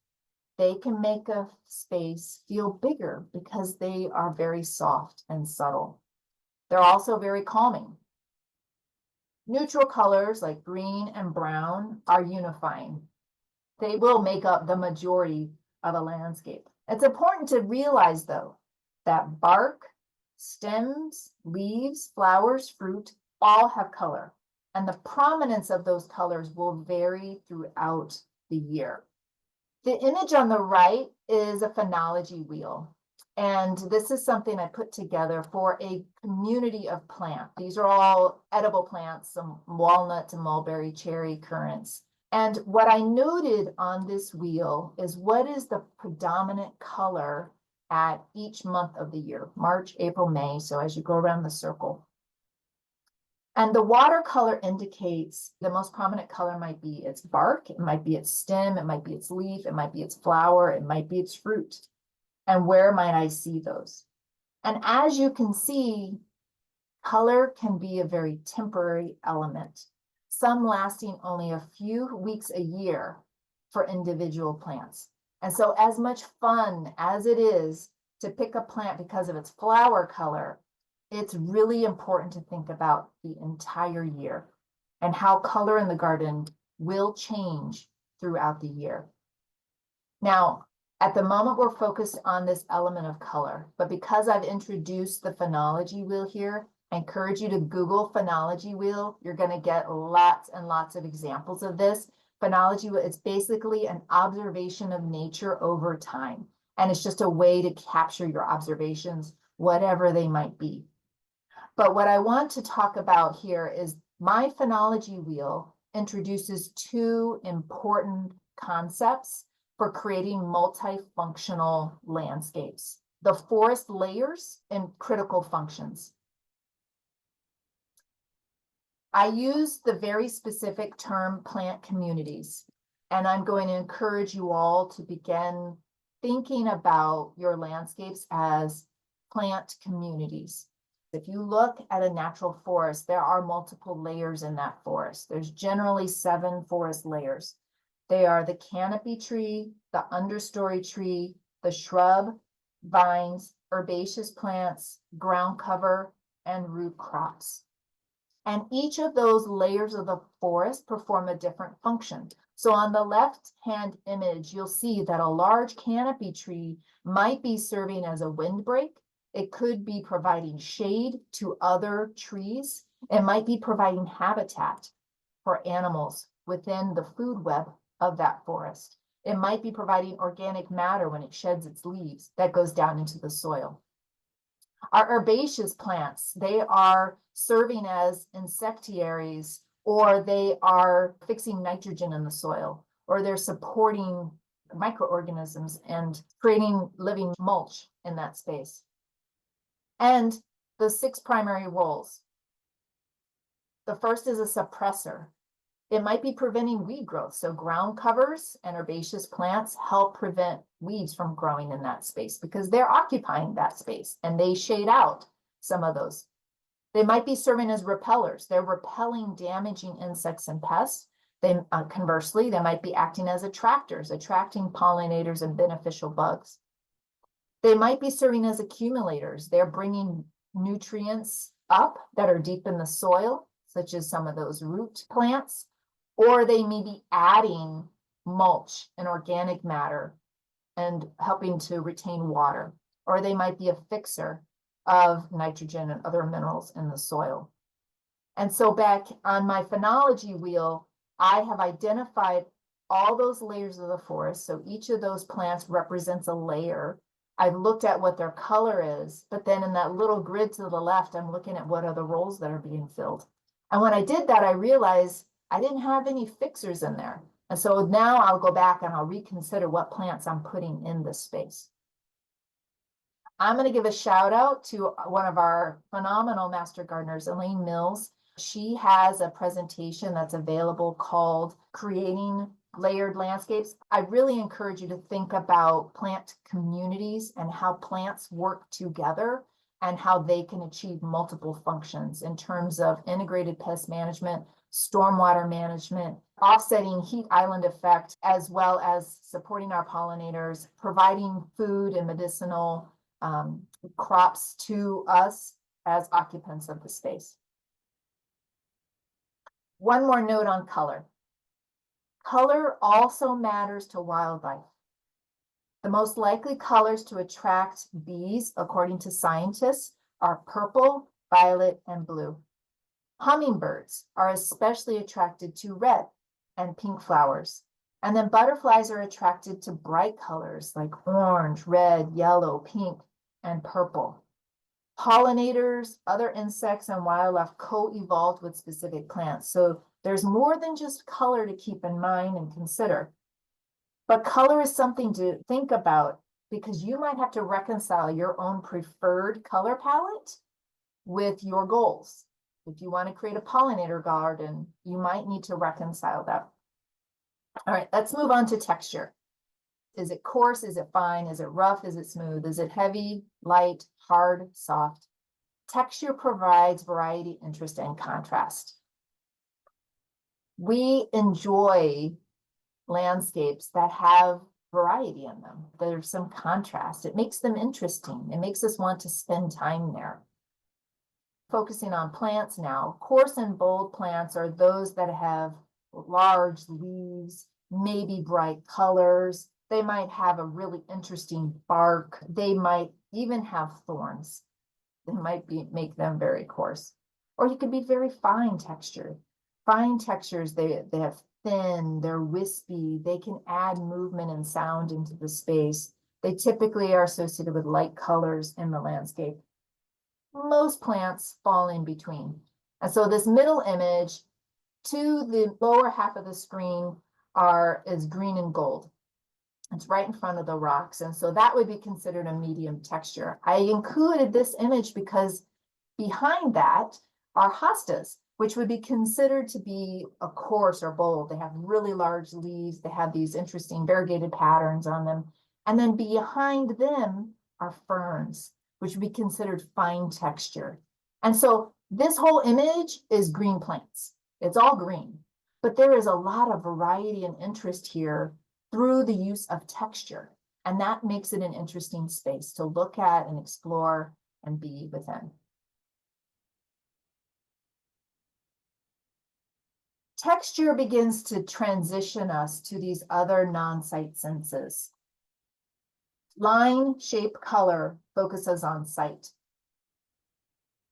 they can make a space feel bigger because they are very soft and subtle. They're also very calming. Neutral colors like green and brown are unifying. They will make up the majority of a landscape. It's important to realize, though, that bark, stems, leaves, flowers, fruit all have color, and the prominence of those colors will vary throughout the year. The image on the right is a phenology wheel, and this is something I put together for a community of plants. These are all edible plants, some walnut to mulberry, cherry, currants. And what I noted on this wheel is what is the predominant color at each month of the year, March, April, May. So as you go around the circle. And the watercolor indicates the most prominent color might be its bark, it might be its stem, it might be its leaf, it might be its flower, it might be its fruit. And where might I see those? And as you can see, color can be a very temporary element, some lasting only a few weeks a year for individual plants. And so as much fun as it is to pick a plant because of its flower color, it's really important to think about the entire year and how color in the garden will change throughout the year. Now, at the moment, we're focused on this element of color, but because I've introduced the phenology wheel here, I encourage you to Google phenology wheel. You're going to get lots and lots of examples of this. Phenology wheel, it's basically an observation of nature over time. And it's just a way to capture your observations, whatever they might be. But what I want to talk about here is my phenology wheel introduces two important concepts for creating multifunctional landscapes: the forest layers and critical functions. I use the very specific term plant communities, and I'm going to encourage you all to begin thinking about your landscapes as plant communities. If you look at a natural forest, there are multiple layers in that forest. There's generally 7 forest layers. They are the canopy tree, the understory tree, the shrub, vines, herbaceous plants, ground cover, and root crops. And each of those layers of the forest perform a different function. So on the left-hand image, you'll see that a large canopy tree might be serving as a windbreak. It could be providing shade to other trees. It might be providing habitat for animals within the food web of that forest. It might be providing organic matter when it sheds its leaves that goes down into the soil. Our herbaceous plants, they are serving as insectiaries, or they are fixing nitrogen in the soil, or they're supporting microorganisms and creating living mulch in that space. And the 6 primary roles. The first is a suppressor. It might be preventing weed growth. So ground covers and herbaceous plants help prevent weeds from growing in that space because they're occupying that space and they shade out some of those. They might be serving as repellers. They're repelling damaging insects and pests. They, conversely, they might be acting as attractors, attracting pollinators and beneficial bugs. They might be serving as accumulators. They're bringing nutrients up that are deep in the soil, such as some of those root plants, or they may be adding mulch and organic matter and helping to retain water, or they might be a fixer of nitrogen and other minerals in the soil. And so back on my phenology wheel, I have identified all those layers of the forest. So each of those plants represents a layer. I've looked at what their color is, but then in that little grid to the left, I'm looking at what are the roles that are being filled. And when I did that, I realized I didn't have any fixers in there. And so now I'll go back and I'll reconsider what plants I'm putting in this space. I'm going to give a shout out to one of our phenomenal master gardeners, Elaine Mills. She has a presentation that's available called Creating Layered Landscapes. I really encourage you to think about plant communities and how plants work together and how they can achieve multiple functions in terms of integrated pest management, stormwater management, offsetting heat island effect, as well as supporting our pollinators, providing food and medicinal crops to us as occupants of the space. One more note on color. Color also matters to wildlife. The most likely colors to attract bees, according to scientists, are purple, violet, and blue. Hummingbirds are especially attracted to red and pink flowers. And then butterflies are attracted to bright colors like orange, red, yellow, pink, and purple. Pollinators, other insects, and wildlife co-evolved with specific plants. So there's more than just color to keep in mind and consider. But color is something to think about because you might have to reconcile your own preferred color palette with your goals. If you want to create a pollinator garden, you might need to reconcile that. All right, let's move on to texture. Is it coarse? Is it fine? Is it rough? Is it smooth? Is it heavy, light, hard, soft? Texture provides variety, interest, and contrast. We enjoy landscapes that have variety in them. There's some contrast. It makes them interesting. It makes us want to spend time there. Focusing on plants now, coarse and bold plants are those that have large leaves, maybe bright colors. They might have a really interesting bark. They might even have thorns. They might make them very coarse. Or you could be very fine textured. Fine textures, they have thin, they're wispy, they can add movement and sound into the space. They typically are associated with light colors in the landscape. Most plants fall in between. And so this middle image to the lower half of the screen is green and gold. It's right in front of the rocks. And so that would be considered a medium texture. I included this image because behind that are hostas, which would be considered to be a coarse or bold. They have really large leaves. They have these interesting variegated patterns on them. And then behind them are ferns, which would be considered fine texture. And so this whole image is green plants. It's all green, but there is a lot of variety and interest here through the use of texture. And that makes it an interesting space to look at and explore and be within. Texture begins to transition us to these other non-sight senses. Line, shape, color focuses on sight.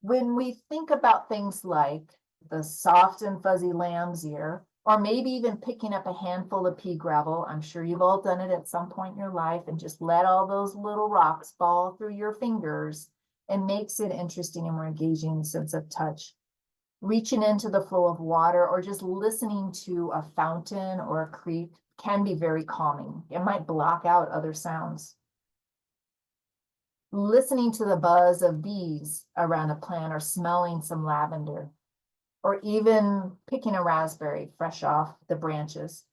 When we think about things like the soft and fuzzy lamb's ear, or maybe even picking up a handful of pea gravel, I'm sure you've all done it at some point in your life, and just let all those little rocks fall through your fingers, it makes it interesting and more engaging sense of touch. Reaching into the flow of water or just listening to a fountain or a creek can be very calming. It might block out other sounds. Listening to the buzz of bees around a plant or smelling some lavender, or even picking a raspberry fresh off the branches.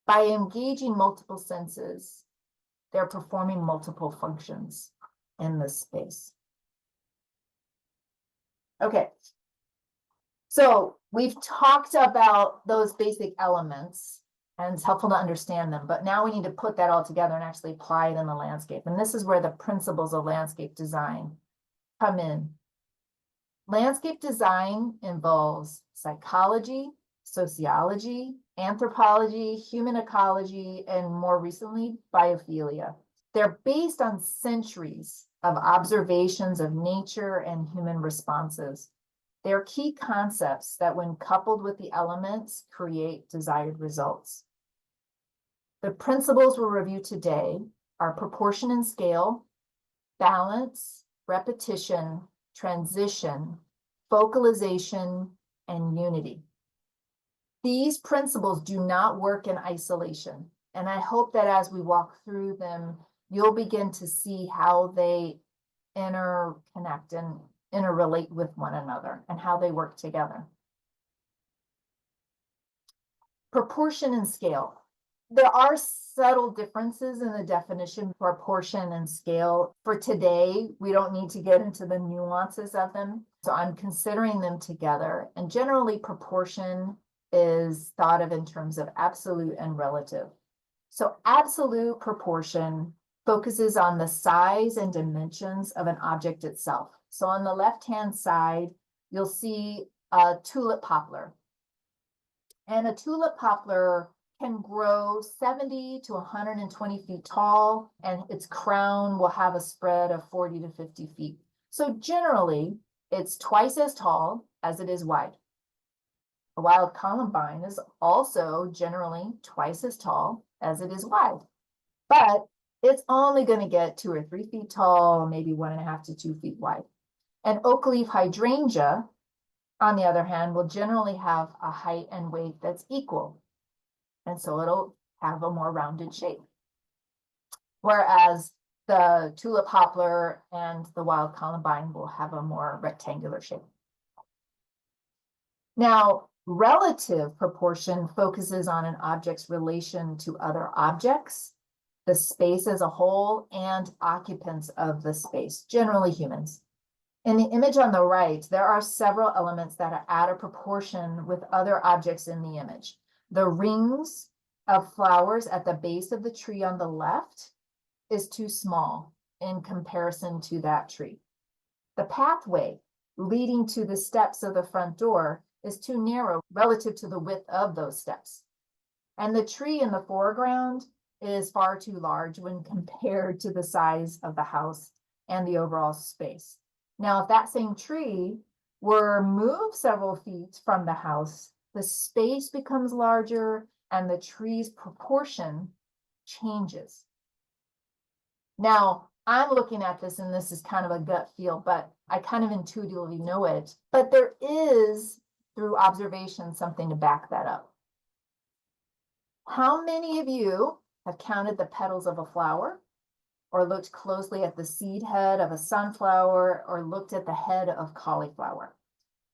By engaging multiple senses, they're performing multiple functions in this space. Okay. So we've talked about those basic elements and it's helpful to understand them. But now we need to put that all together and actually apply it in the landscape. And this is where the principles of landscape design come in. Landscape design involves psychology, sociology, anthropology, human ecology, and more recently, biophilia. They're based on centuries of observations of nature and human responses. They're key concepts that, when coupled with the elements, create desired results. The principles we'll review today are proportion and scale, balance, repetition, transition, focalization, and unity. These principles do not work in isolation, and I hope that as we walk through them, you'll begin to see how they interconnect and interrelate with one another and how they work together. Proportion and scale. There are subtle differences in the definition of proportion and scale. For today, we don't need to get into the nuances of them, so I'm considering them together. And generally, proportion is thought of in terms of absolute and relative. So absolute proportion focuses on the size and dimensions of an object itself. So on the left-hand side, you'll see a tulip poplar. And a tulip poplar can grow 70 to 120 feet tall, and its crown will have a spread of 40 to 50 feet. So generally, it's twice as tall as it is wide. A wild columbine is also generally twice as tall as it is wide, but it's only going to get 2 or 3 feet tall, maybe 1.5 to 2 feet wide. An oak leaf hydrangea, on the other hand, will generally have a height and weight that's equal. And so it'll have a more rounded shape. Whereas the tulip poplar and the wild columbine will have a more rectangular shape. Now, relative proportion focuses on an object's relation to other objects, the space as a whole, and occupants of the space, generally humans. In the image on the right, there are several elements that are out of proportion with other objects in the image. The rings of flowers at the base of the tree on the left is too small in comparison to that tree. The pathway leading to the steps of the front door is too narrow relative to the width of those steps. And the tree in the foreground is far too large when compared to the size of the house and the overall space. Now, if that same tree were moved several feet from the house, the space becomes larger and the tree's proportion changes. Now, I'm looking at this and this is kind of a gut feel, but I kind of intuitively know it. But there is, through observation, something to back that up. How many of you have counted the petals of a flower, or looked closely at the seed head of a sunflower, or looked at the head of cauliflower?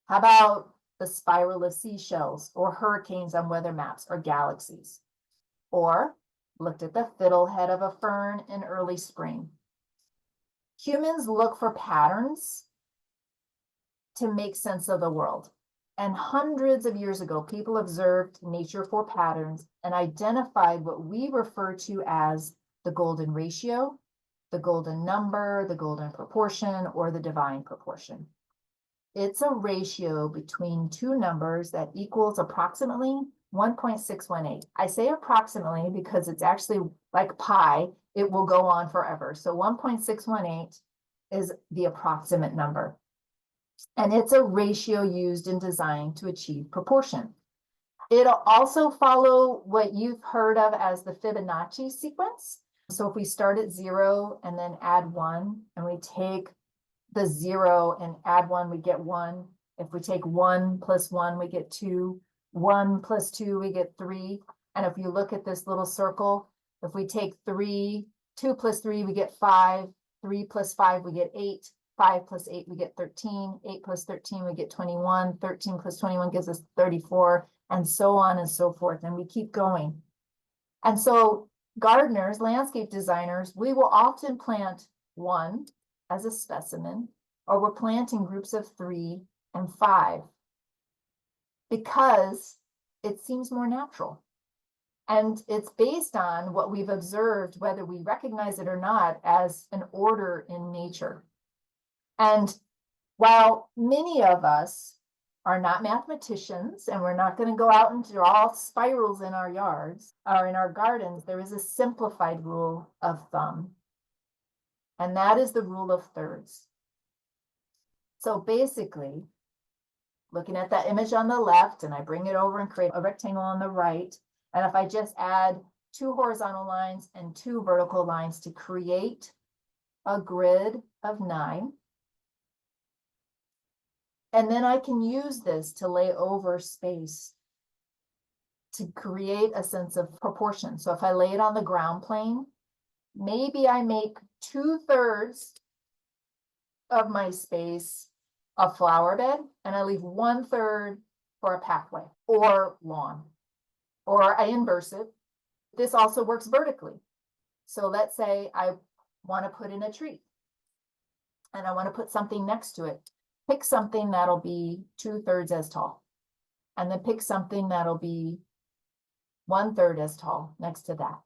How about the spiral of seashells, or hurricanes on weather maps, or galaxies? Or looked at the fiddlehead of a fern in early spring? Humans look for patterns to make sense of the world. And hundreds of years ago, people observed nature for patterns and identified what we refer to as the golden ratio, the golden number, the golden proportion, or the divine proportion. It's a ratio between two numbers that equals approximately 1.618. I say approximately because it's actually like pi, it will go on forever. So 1.618 is the approximate number. And it's a ratio used in design to achieve proportion. It'll also follow what you've heard of as the Fibonacci sequence. So if we start at 0 and then add 1, and we take the 0 and add 1, we get 1. If we take 1 plus 1, we get 2. 1 plus 2, we get 3. And if you look at this little circle, if we take 3, 2 plus 3, we get 5. 3 plus 5, we get 8. 5 plus 8, we get 13. 8 plus 13, we get 21. 13 plus 21 gives us 34, and so on and so forth. And we keep going. And so gardeners, landscape designers, we will often plant 1 as a specimen, or we're planting groups of 3 and 5 because it seems more natural. And it's based on what we've observed, whether we recognize it or not, as an order in nature. And while many of us are not mathematicians and we're not going to go out and draw spirals in our yards or in our gardens, there is a simplified rule of thumb. And that is the rule of thirds. So basically, looking at that image on the left, and I bring it over and create a rectangle on the right. And if I just add 2 horizontal lines and 2 vertical lines to create a grid of 9. And then I can use this to lay over space to create a sense of proportion. So if I lay it on the ground plane, maybe I make 2/3 of my space a flower bed, and I leave 1/3 for a pathway or lawn, or I inverse it. This also works vertically. So let's say I want to put in a tree and I want to put something next to it. Pick something that'll be 2/3 as tall, and then pick something that'll be 1/3 as tall next to that.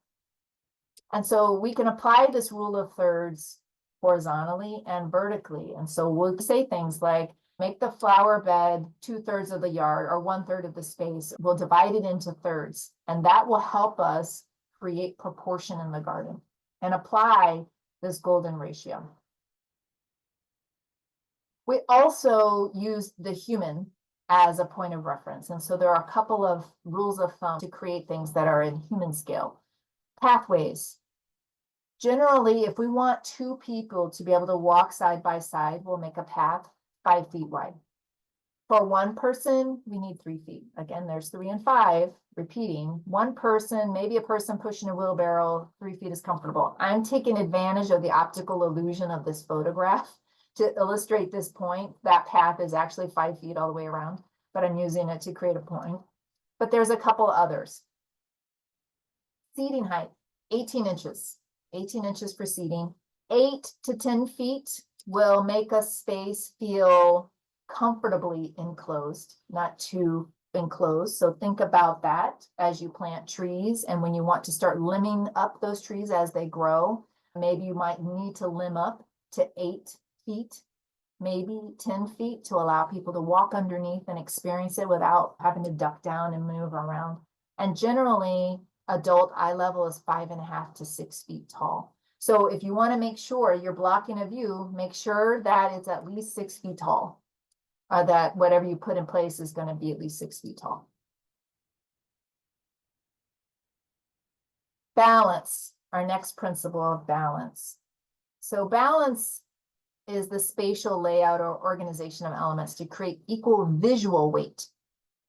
And so we can apply this rule of thirds horizontally and vertically. And so we'll say things like, make the flower bed 2/3 of the yard or 1/3 of the space. We'll divide it into thirds, and that will help us create proportion in the garden and apply this golden ratio. We also use the human as a point of reference. And so there are a couple of rules of thumb to create things that are in human scale. Pathways. Generally, if we want 2 people to be able to walk side by side, we'll make a path 5 feet wide. For 1 person, we need 3 feet. Again, there's 3 and 5, repeating. 1 person, maybe a person pushing a wheelbarrow, 3 feet is comfortable. I'm taking advantage of the optical illusion of this photograph to illustrate this point. That path is actually 5 feet all the way around, but I'm using it to create a point. But there's a couple others. Seating height, 18 inches. 18 inches for seating. 8 to 10 feet will make a space feel comfortably enclosed, not too enclosed. So think about that as you plant trees. And when you want to start limbing up those trees as they grow, maybe you might need to limb up to 8 feet, maybe 10 feet, to allow people to walk underneath and experience it without having to duck down and move around. And generally, adult eye level is 5.5 to 6 feet tall. So if you want to make sure you're blocking a view, make sure that it's at least 6 feet tall, that whatever you put in place is going to be at least 6 feet tall. Balance, our next principle of balance. So balance is the spatial layout or organization of elements to create equal visual weight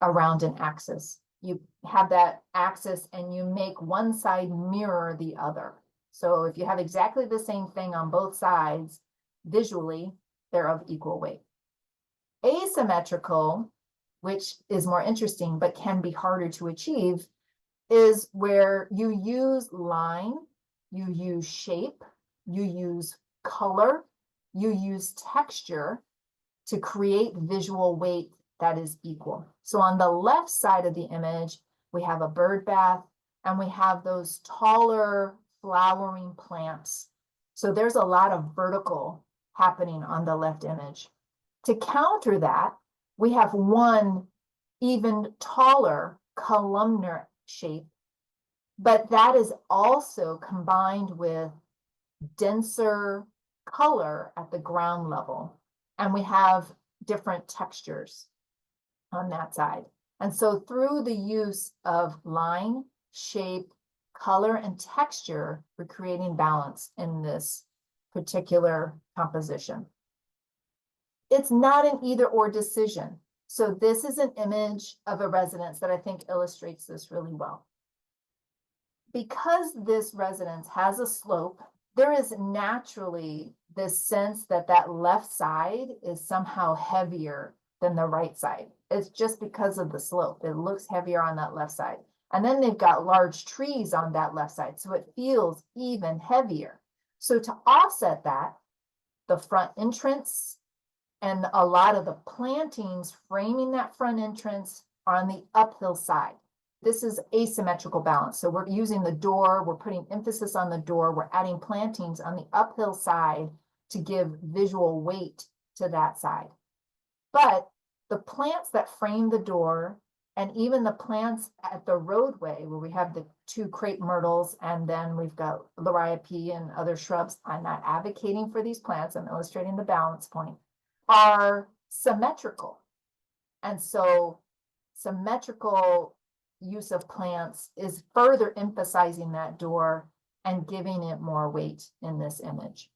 around an axis. You have that axis and you make one side mirror the other. So if you have exactly the same thing on both sides, visually, they're of equal weight. Asymmetrical, which is more interesting but can be harder to achieve, is where you use line, you use shape, you use color, you use texture to create visual weight that is equal. So on the left side of the image, we have a bird bath and we have those taller flowering plants. So there's a lot of vertical happening on the left image. To counter that, we have one even taller columnar shape, but that is also combined with denser color at the ground level. And we have different textures on that side. And so through the use of line, shape, color, and texture, we're creating balance in this particular composition. It's not an either or decision. So this is an image of a residence that I think illustrates this really well. Because this residence has a slope, there is naturally this sense that that left side is somehow heavier than the right side. It's just because of the slope. It looks heavier on that left side. And then they've got large trees on that left side, so it feels even heavier. So to offset that, the front entrance and a lot of the plantings framing that front entrance are on the uphill side. This is asymmetrical balance. So we're using the door, we're putting emphasis on the door, we're adding plantings on the uphill side to give visual weight to that side. But the plants that frame the door and even the plants at the roadway where we have the 2 crepe myrtles and then we've got liriope and other shrubs, I'm not advocating for these plants, I'm illustrating the balance point, are symmetrical. And so symmetrical use of plants is further emphasizing that door and giving it more weight in this image.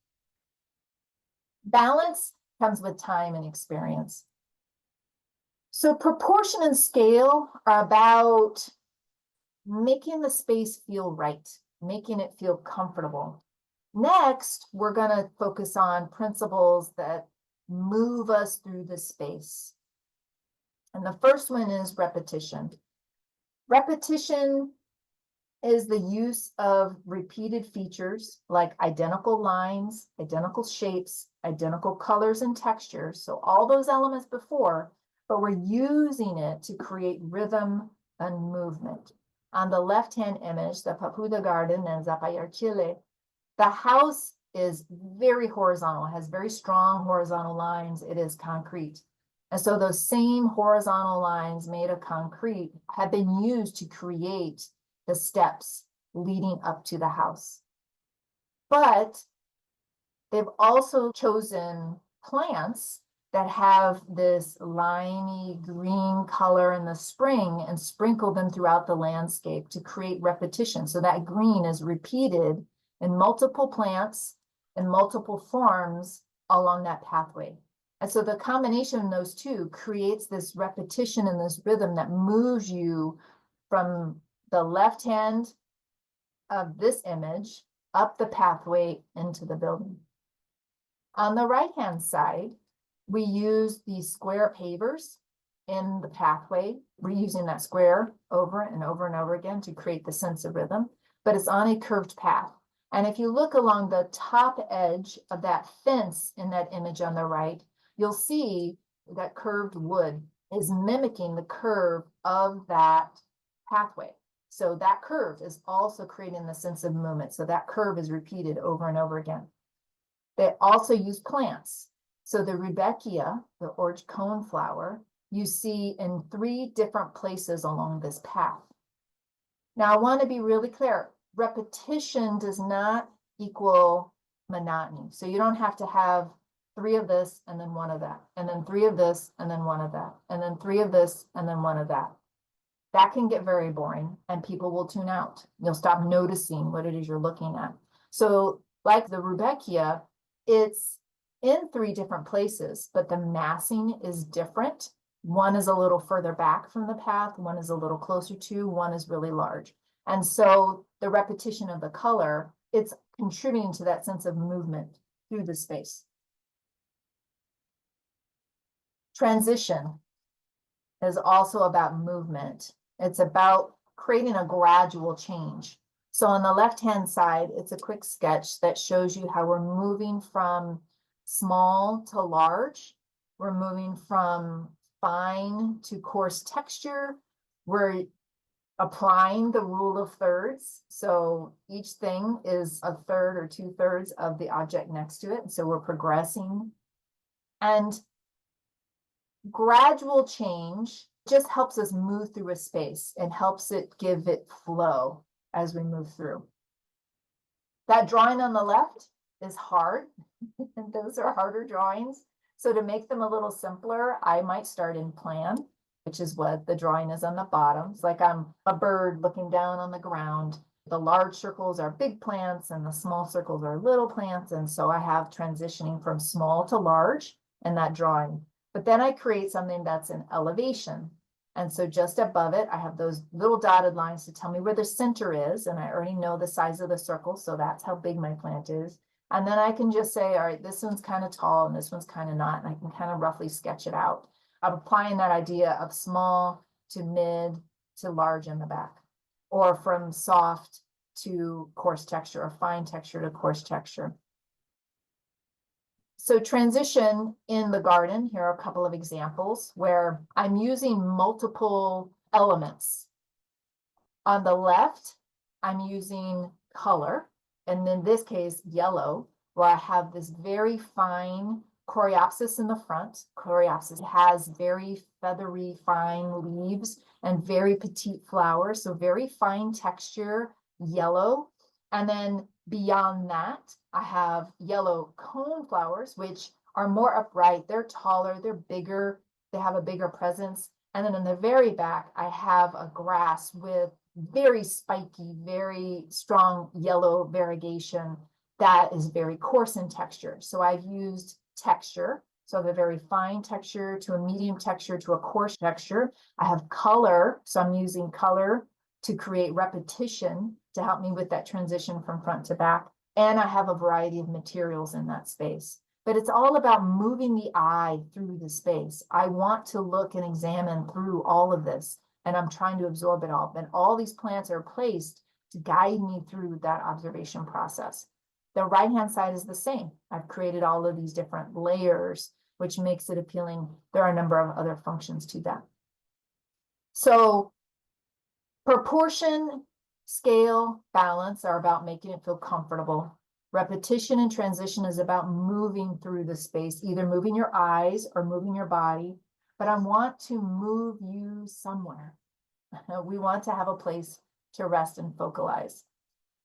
Balance comes with time and experience. So proportion and scale are about making the space feel right, making it feel comfortable. Next, we're going to focus on principles that move us through the space. And the first one is repetition. Repetition is the use of repeated features like identical lines, identical shapes, identical colors and textures. So all those elements before, but we're using it to create rhythm and movement. On the left-hand image, the Papuda Garden in Zapallar, Chile, the house is very horizontal, has very strong horizontal lines. It is concrete. And so those same horizontal lines made of concrete have been used to create the steps leading up to the house. But they've also chosen plants that have this limey green color in the spring and sprinkle them throughout the landscape to create repetition. So that green is repeated in multiple plants in multiple forms along that pathway. And so the combination of those two creates this repetition and this rhythm that moves you from the left hand of this image up the pathway into the building. On the right-hand side, we use these square pavers in the pathway. We're using that square over and over and over again to create the sense of rhythm, but it's on a curved path. And if you look along the top edge of that fence in that image on the right, you'll see that curved wood is mimicking the curve of that pathway. So that curve is also creating the sense of movement. So that curve is repeated over and over again. They also use plants. So the rudbeckia, the orange cone flower, you see in 3 different places along this path. Now I want to be really clear. Repetition does not equal monotony. So you don't have to have 3 of this and then 1 of that, and then 3 of this and then 1 of that, and then 3 of this and then 1 of that. That can get very boring and people will tune out. You'll stop noticing what it is you're looking at. So like the rudbeckia, it's in 3 different places, but the massing is different. One is a little further back from the path, one is a little closer to, one is really large. And so the repetition of the color, it's contributing to that sense of movement through the space. Transition is also about movement. It's about creating a gradual change. So on the left-hand side, it's a quick sketch that shows you how we're moving from small to large. We're moving from fine to coarse texture. We're applying the rule of thirds. So each thing is a third or 2/3 of the object next to it. So we're progressing. And gradual change just helps us move through a space and helps it give it flow as we move through. That drawing on the left is hard, and those are harder drawings. So to make them a little simpler, I might start in plan, which is what the drawing is on the bottom. It's like I'm a bird looking down on the ground. The large circles are big plants and the small circles are little plants. And so I have transitioning from small to large in that drawing. But then I create something that's an elevation. And so just above it, I have those little dotted lines to tell me where the center is. And I already know the size of the circle. So that's how big my plant is. And then I can just say, all right, this one's kind of tall and this one's kind of not. And I can kind of roughly sketch it out. I'm applying that idea of small to mid to large in the back, or from soft to coarse texture, or fine texture to coarse texture. So transition in the garden, here are a couple of examples where I'm using multiple elements. On the left, I'm using color, and in this case, yellow, where I have this very fine coreopsis in the front. Coreopsis has very feathery, fine leaves and very petite flowers, so very fine texture, yellow. And then beyond that, I have yellow cone flowers, which are more upright. They're taller, they're bigger, they have a bigger presence. And then in the very back, I have a grass with very spiky, very strong yellow variegation that is very coarse in texture. So I've used texture. So I have a very fine texture to a medium texture to a coarse texture. I have color. So I'm using color to create repetition to help me with that transition from front to back. And I have a variety of materials in that space. But it's all about moving the eye through the space. I want to look and examine through all of this, and I'm trying to absorb it all. And all these plants are placed to guide me through that observation process. The right-hand side is the same. I've created all of these different layers, which makes it appealing. There are a number of other functions to that. So proportion, scale, balance are about making it feel comfortable. Repetition and transition is about moving through the space, either moving your eyes or moving your body, but I want to move you somewhere. We want to have a place to rest and focalize.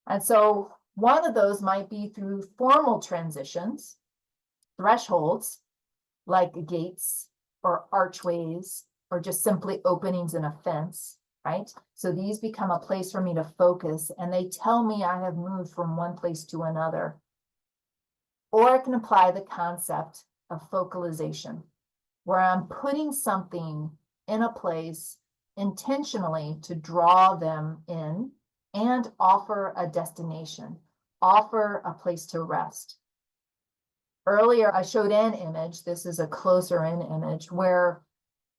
And so one of those might be through formal transitions, thresholds, like gates or archways, or just simply openings in a fence, right? So these become a place for me to focus, and they tell me I have moved from one place to another. Or I can apply the concept of focalization, where I'm putting something in a place intentionally to draw them in and offer a destination, offer a place to rest. Earlier, I showed an image. This is a closer in image where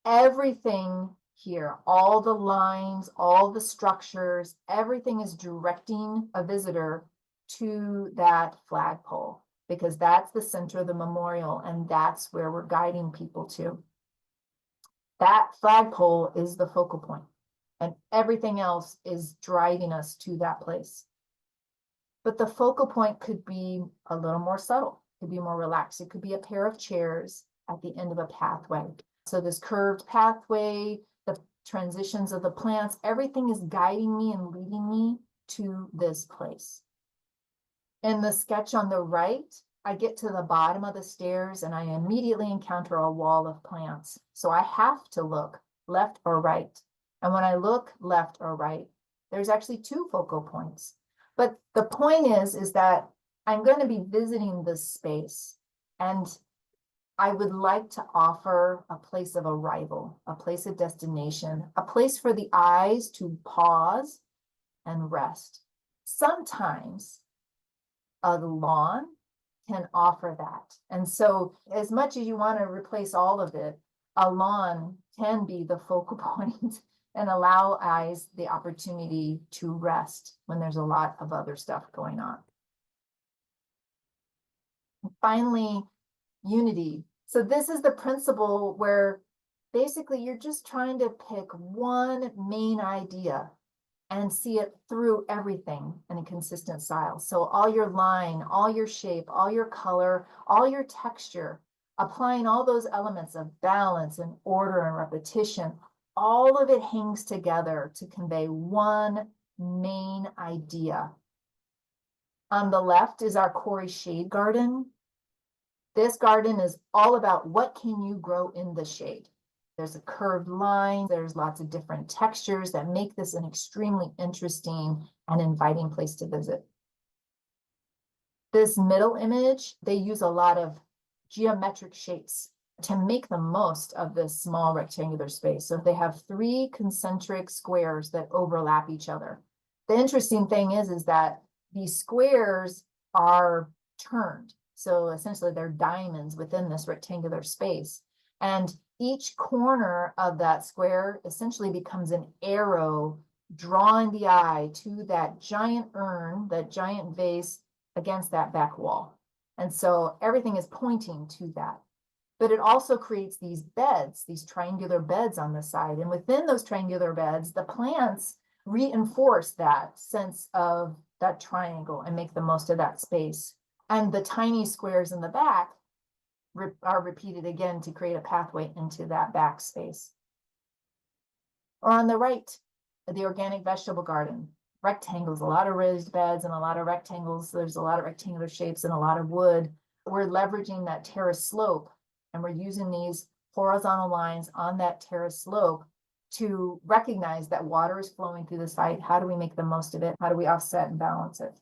everything here, all the lines, all the structures, everything is directing a visitor to that flagpole, because that's the center of the memorial, and that's where we're guiding people to. That flagpole is the focal point, and everything else is driving us to that place. But the focal point could be a little more subtle, could be more relaxed. It could be a pair of chairs at the end of a pathway. So this curved pathway, the transitions of the plants, everything is guiding me and leading me to this place. In the sketch on the right, I get to the bottom of the stairs and I immediately encounter a wall of plants. So I have to look left or right. And when I look left or right, there's actually two focal points. But the point is that I'm going to be visiting this space, and I would like to offer a place of arrival, a place of destination, a place for the eyes to pause and rest. Sometimes a lawn can offer that. And so as much as you want to replace all of it, a lawn can be the focal point and allow eyes the opportunity to rest when there's a lot of other stuff going on. And finally, unity. So this is the principle where basically you're just trying to pick one main idea and see it through everything in a consistent style. So all your line, all your shape, all your color, all your texture, applying all those elements of balance and order and repetition, all of it hangs together to convey one main idea. On the left is our Corey shade garden. This garden is all about what can you grow in the shade. There's a curved line, there's lots of different textures that make this an extremely interesting and inviting place to visit. This middle image, they use a lot of geometric shapes to make the most of this small rectangular space. So they have 3 concentric squares that overlap each other. The interesting thing is that these squares are turned. So essentially they're diamonds within this rectangular space. And each corner of that square essentially becomes an arrow drawing the eye to that giant urn, that giant vase against that back wall. And so everything is pointing to that. But it also creates these beds, these triangular beds on the side. And within those triangular beds, the plants reinforce that sense of that triangle and make the most of that space. And the tiny squares in the back are repeated again to create a pathway into that back space. Or on the right, the organic vegetable garden. Rectangles, a lot of raised beds and a lot of rectangles. There's a lot of rectangular shapes and a lot of wood. We're leveraging that terrace slope, and we're using these horizontal lines on that terrace slope to recognize that water is flowing through the site. How do we make the most of it? How do we offset and balance it?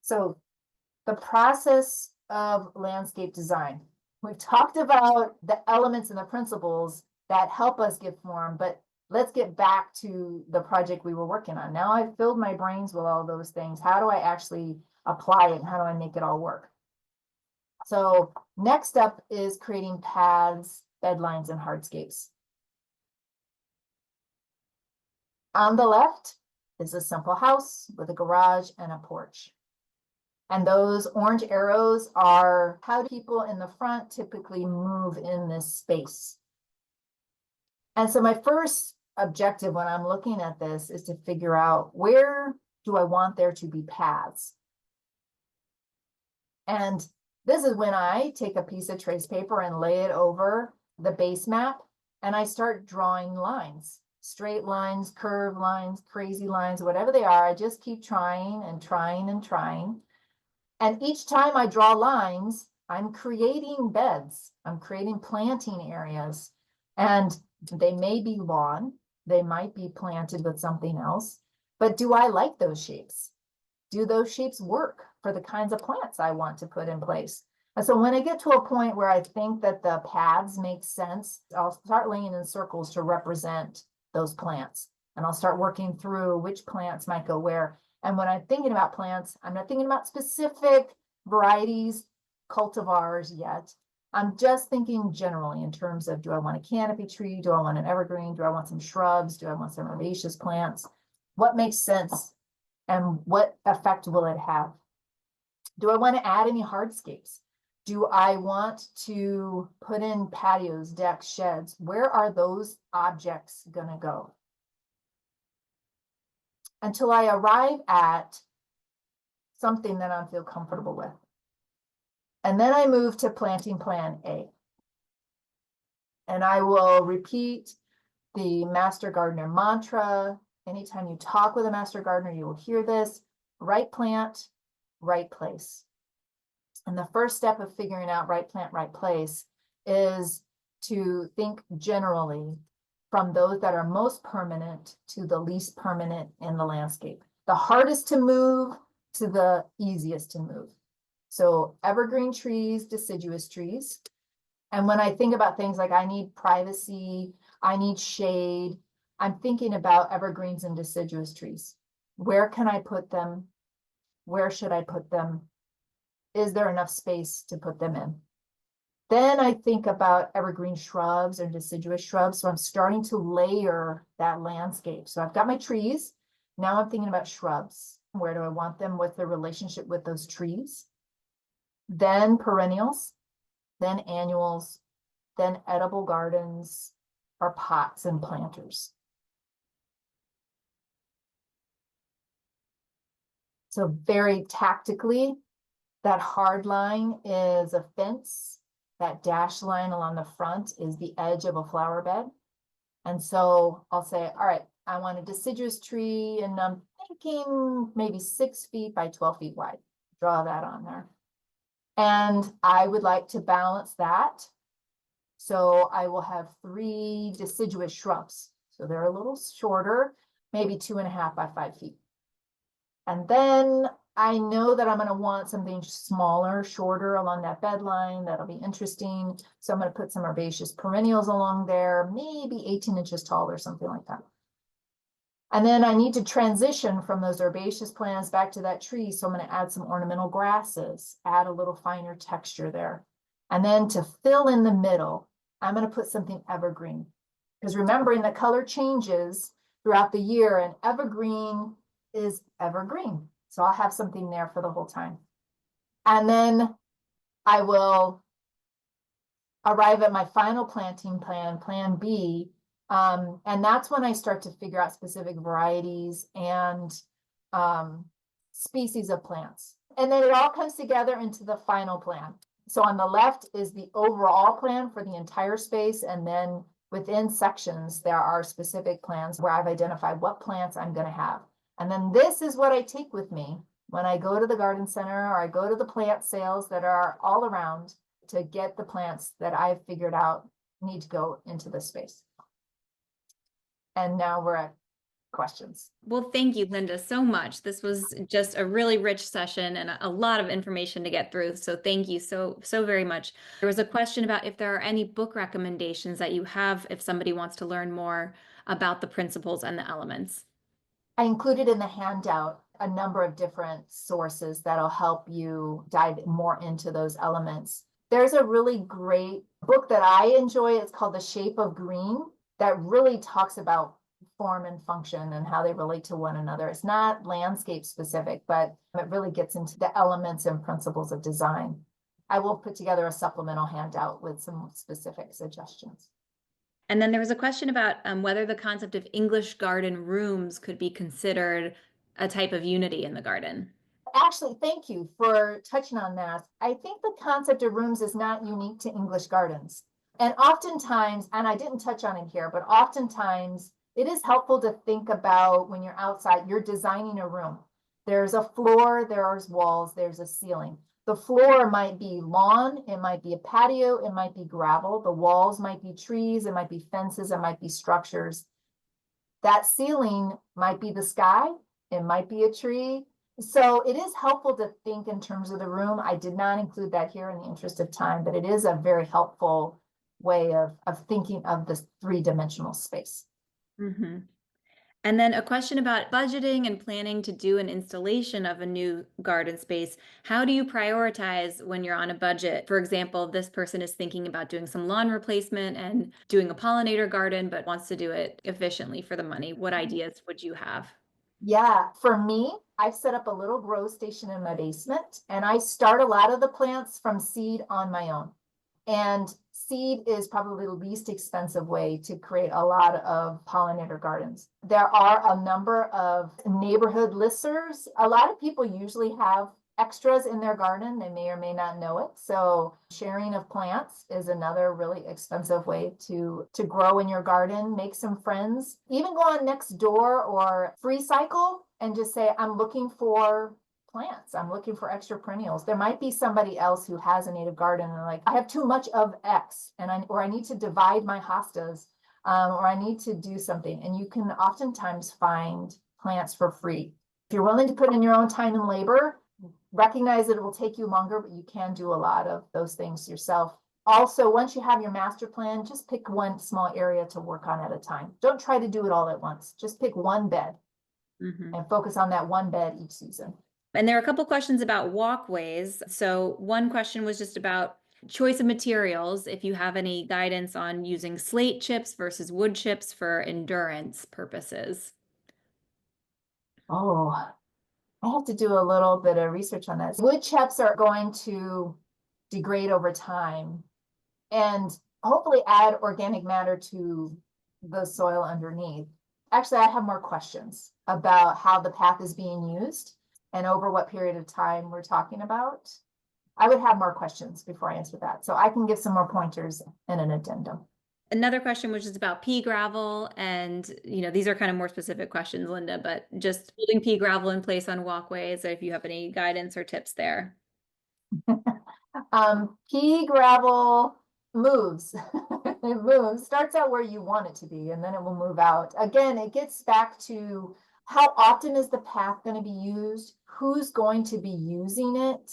So the process of landscape design. We've talked about the elements and the principles that help us give form, but let's get back to the project we were working on. Now I've filled my brains with all those things. How do I actually apply it? And how do I make it all work? So next up is creating paths, bedlines, and hardscapes. On the left is a simple house with a garage and a porch. And those orange arrows are how people in the front typically move in this space. And so my first objective when I'm looking at this is to figure out, where do I want there to be paths? And this is when I take a piece of trace paper and lay it over the base map, and I start drawing lines, straight lines, curved lines, crazy lines, whatever they are. I just keep trying and trying and trying. And each time I draw lines, I'm creating beds. I'm creating planting areas. And they may be lawn. They might be planted with something else. But do I like those shapes? Do those shapes work for the kinds of plants I want to put in place? And so when I get to a point where I think that the paths make sense, I'll start laying in circles to represent those plants. And I'll start working through which plants might go where. And when I'm thinking about plants, I'm not thinking about specific varieties, cultivars yet. I'm just thinking generally in terms of, do I want a canopy tree? Do I want an evergreen? Do I want some shrubs? Do I want some herbaceous plants? What makes sense? And what effect will it have? Do I want to add any hardscapes? Do I want to put in patios, decks, sheds? Where are those objects going to go? Until I arrive at something that I feel comfortable with. And then I move to planting plan A. And I will repeat the master gardener mantra. Anytime you talk with a master gardener, you will hear this: right plant, right place. And the first step of figuring out right plant, right place is to think generally from those that are most permanent to the least permanent in the landscape. The hardest to move to the easiest to move. So evergreen trees, deciduous trees. And when I think about things like I need privacy, I need shade, I'm thinking about evergreens and deciduous trees. Where can I put them? Where should I put them? Is there enough space to put them in? Then I think about evergreen shrubs or deciduous shrubs. So I'm starting to layer that landscape. So I've got my trees. Now I'm thinking about shrubs. Where do I want them? What's their relationship with those trees? Then perennials, then annuals, then edible gardens, or pots and planters. So very tactically, that hard line is a fence. That dashed line along the front is the edge of a flower bed. And so I'll say, all right, I want a deciduous tree, and I'm thinking maybe 6 feet by 12 feet wide. Draw that on there. And I would like to balance that. So I will have 3 deciduous shrubs. So they're a little shorter, maybe 2.5 by 5 feet. And then I know that I'm going to want something smaller, shorter along that bed line. That'll be interesting. So I'm going to put some herbaceous perennials along there, maybe 18 inches tall or something like that. And then I need to transition from those herbaceous plants back to that tree. So I'm going to add some ornamental grasses, add a little finer texture there. And then to fill in the middle, I'm going to put something evergreen. Because remembering that color changes throughout the year, and evergreen is evergreen. So I'll have something there for the whole time. And then I will arrive at my final planting plan, plan B, And that's when I start to figure out specific varieties and species of plants. And then it all comes together into the final plan. So on the left is the overall plan for the entire space. And then within sections, there are specific plans where I've identified what plants I'm going to have. And then this is what I take with me when I go to the garden center or I go to the plant sales that are all around to get the plants that I've figured out need to go into this space. And now we're at questions. Well, thank you, Lynda, so much. This was just a really rich session and a lot of information to get through. So thank you so very much. There was a question about if there are any book recommendations that you have if somebody wants to learn more about the principles and the elements. I included in the handout a number of different sources that'll help you dive more into those elements. There's a really great book that I enjoy. It's called The Shape of Green, that really talks about form and function and how they relate to one another. It's not landscape specific, but it really gets into the elements and principles of design. I will put together a supplemental handout with some specific suggestions. And then there was a question about whether the concept of English garden rooms could be considered a type of unity in the garden. Actually, thank you for touching on that. I think the concept of rooms is not unique to English gardens. And oftentimes, and I didn't touch on it here, but oftentimes it is helpful to think about when you're outside, you're designing a room. There's a floor, there's walls, there's a ceiling. The floor might be lawn, it might be a patio, it might be gravel. The walls might be trees, it might be fences, it might be structures. That ceiling might be the sky, it might be a tree. So it is helpful to think in terms of the room. I did not include that here in the interest of time, but it is a very helpful way of thinking of this three-dimensional space. Mm-hmm. And then a question about budgeting and planning to do an installation of a new garden space. How do you prioritize when you're on a budget? For example, this person is thinking about doing some lawn replacement and doing a pollinator garden, but wants to do it efficiently for the money. What ideas would you have? Yeah, for me, I've set up a little grow station in my basement, and I start a lot of the plants from seed on my own. And seed is probably the least expensive way to create a lot of pollinator gardens. There are a number of neighborhood listservs. A lot of people usually have extras in their garden. They may or may not know it. So sharing of plants is another really expensive way to grow in your garden, make some friends, even go on Nextdoor or Free Cycle and just say, I'm looking for plants. I'm looking for extra perennials. There might be somebody else who has a native garden and like, I have too much of X and I need to divide my hostas or I need to do something. And you can oftentimes find plants for free. If you're willing to put in your own time and labor, recognize that it will take you longer, but you can do a lot of those things yourself. Also, once you have your master plan, just pick one small area to work on at a time. Don't try to do it all at once. Just pick one bed and focus on that one bed each season. And there are a couple questions about walkways. So one question was just about choice of materials, if you have any guidance on using slate chips versus wood chips for endurance purposes. Oh, I have to do a little bit of research on that. Wood chips are going to degrade over time and hopefully add organic matter to the soil underneath. Actually, I have more questions about how the path is being used and over what period of time we're talking about. I would have more questions before I answer that. So I can give some more pointers in an addendum. Another question was just about pea gravel. And, these are kind of more specific questions, Lynda, but just holding pea gravel in place on walkways, if you have any guidance or tips there. Pea gravel moves. It moves, starts out where you want it to be, and then it will move out. Again, it gets back to how often is the path going to be used? Who's going to be using it?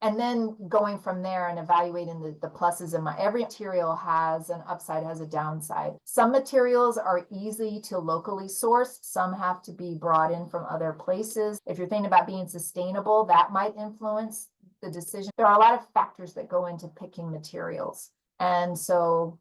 And then going from there and evaluating the pluses and every material has an upside, has a downside. Some materials are easy to locally source. Some have to be brought in from other places. If you're thinking about being sustainable, that might influence the decision. There are a lot of factors that go into picking materials. And so,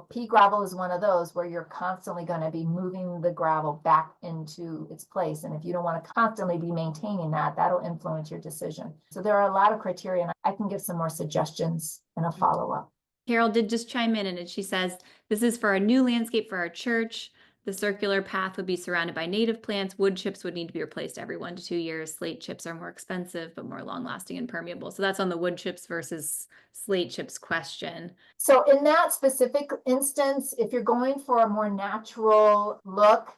pea gravel is one of those where you're constantly going to be moving the gravel back into its place. And if you don't want to constantly be maintaining that, that'll influence your decision. So there are a lot of criteria, and I can give some more suggestions in a follow-up. Carol did just chime in and she says, this is for a new landscape for our church. The circular path would be surrounded by native plants. Wood chips would need to be replaced every 1 to 2 years. Slate chips are more expensive, but more long lasting and permeable. So that's on the wood chips versus slate chips question. So in that specific instance, if you're going for a more natural look,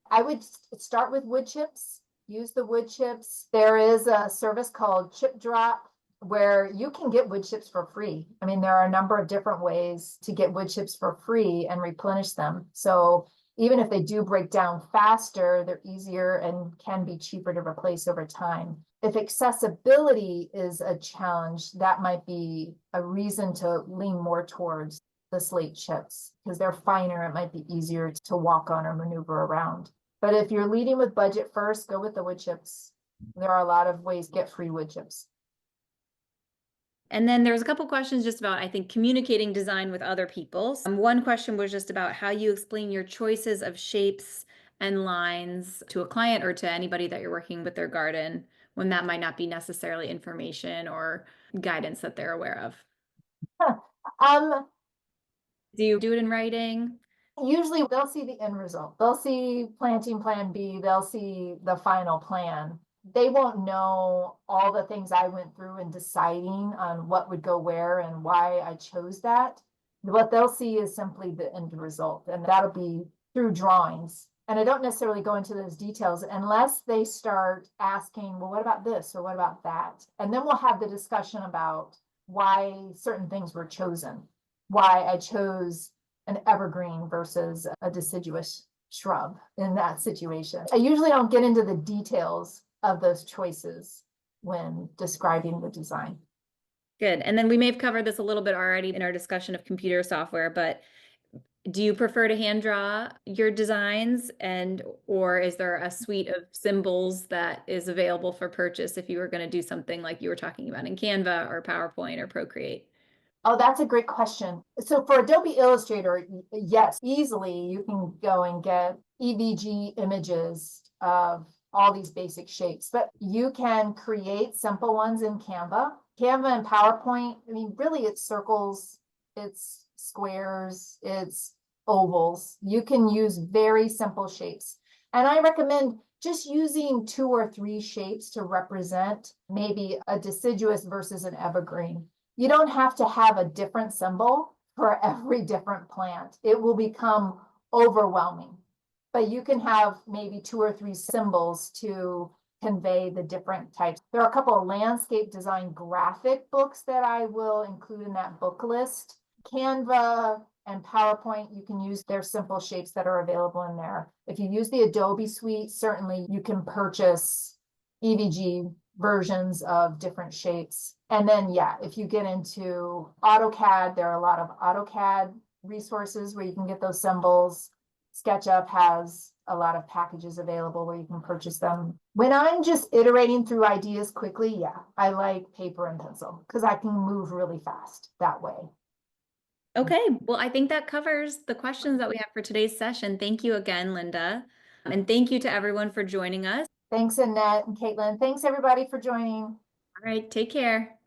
I would start with wood chips, use the wood chips. There is a service called Chip Drop where you can get wood chips for free. I mean, there are a number of different ways to get wood chips for free and replenish them. So even if they do break down faster, they're easier and can be cheaper to replace over time. If accessibility is a challenge, that might be a reason to lean more towards the slate chips because they're finer. It might be easier to walk on or maneuver around. But if you're leading with budget first, go with the wood chips. There are a lot of ways to get free wood chips. And then there was a couple questions just about, I think, communicating design with other people. One question was just about how you explain your choices of shapes and lines to a client or to anybody that you're working with their garden when that might not be necessarily information or guidance that they're aware of. Do you do it in writing? Usually they'll see the end result. They'll see planting plan B, they'll see the final plan. They won't know all the things I went through in deciding on what would go where and why I chose that. What they'll see is simply the end result, and that'll be through drawings. And I don't necessarily go into those details unless they start asking, well, what about this or what about that? And then we'll have the discussion about why certain things were chosen, why I chose an evergreen versus a deciduous shrub in that situation. I usually don't get into the details of those choices when describing the design. Good. And then we may have covered this a little bit already in our discussion of computer software, but do you prefer to hand draw your designs or is there a suite of symbols that is available for purchase if you were going to do something like you were talking about in Canva or PowerPoint or Procreate? Oh, that's a great question. So for Adobe Illustrator, yes, easily you can go and get EVG images of all these basic shapes, but you can create simple ones in Canva. Canva and PowerPoint, I mean, really it's circles, it's squares, it's ovals. You can use very simple shapes. And I recommend just using 2 or 3 shapes to represent maybe a deciduous versus an evergreen. You don't have to have a different symbol for every different plant. It will become overwhelming, but you can have maybe 2 or 3 symbols to convey the different types. There are a couple of landscape design graphic books that I will include in that book list. Canva and PowerPoint, you can use their simple shapes that are available in there. If you use the Adobe suite, certainly you can purchase EVG versions of different shapes. And then, yeah, if you get into AutoCAD, there are a lot of AutoCAD resources where you can get those symbols. SketchUp has a lot of packages available where you can purchase them. When I'm just iterating through ideas quickly, yeah, I like paper and pencil because I can move really fast that way. Okay, well, I think that covers the questions that we have for today's session. Thank you again, Lynda. And thank you to everyone for joining us. Thanks, Annette and Caitlin. Thanks, everybody, for joining. All right, take care.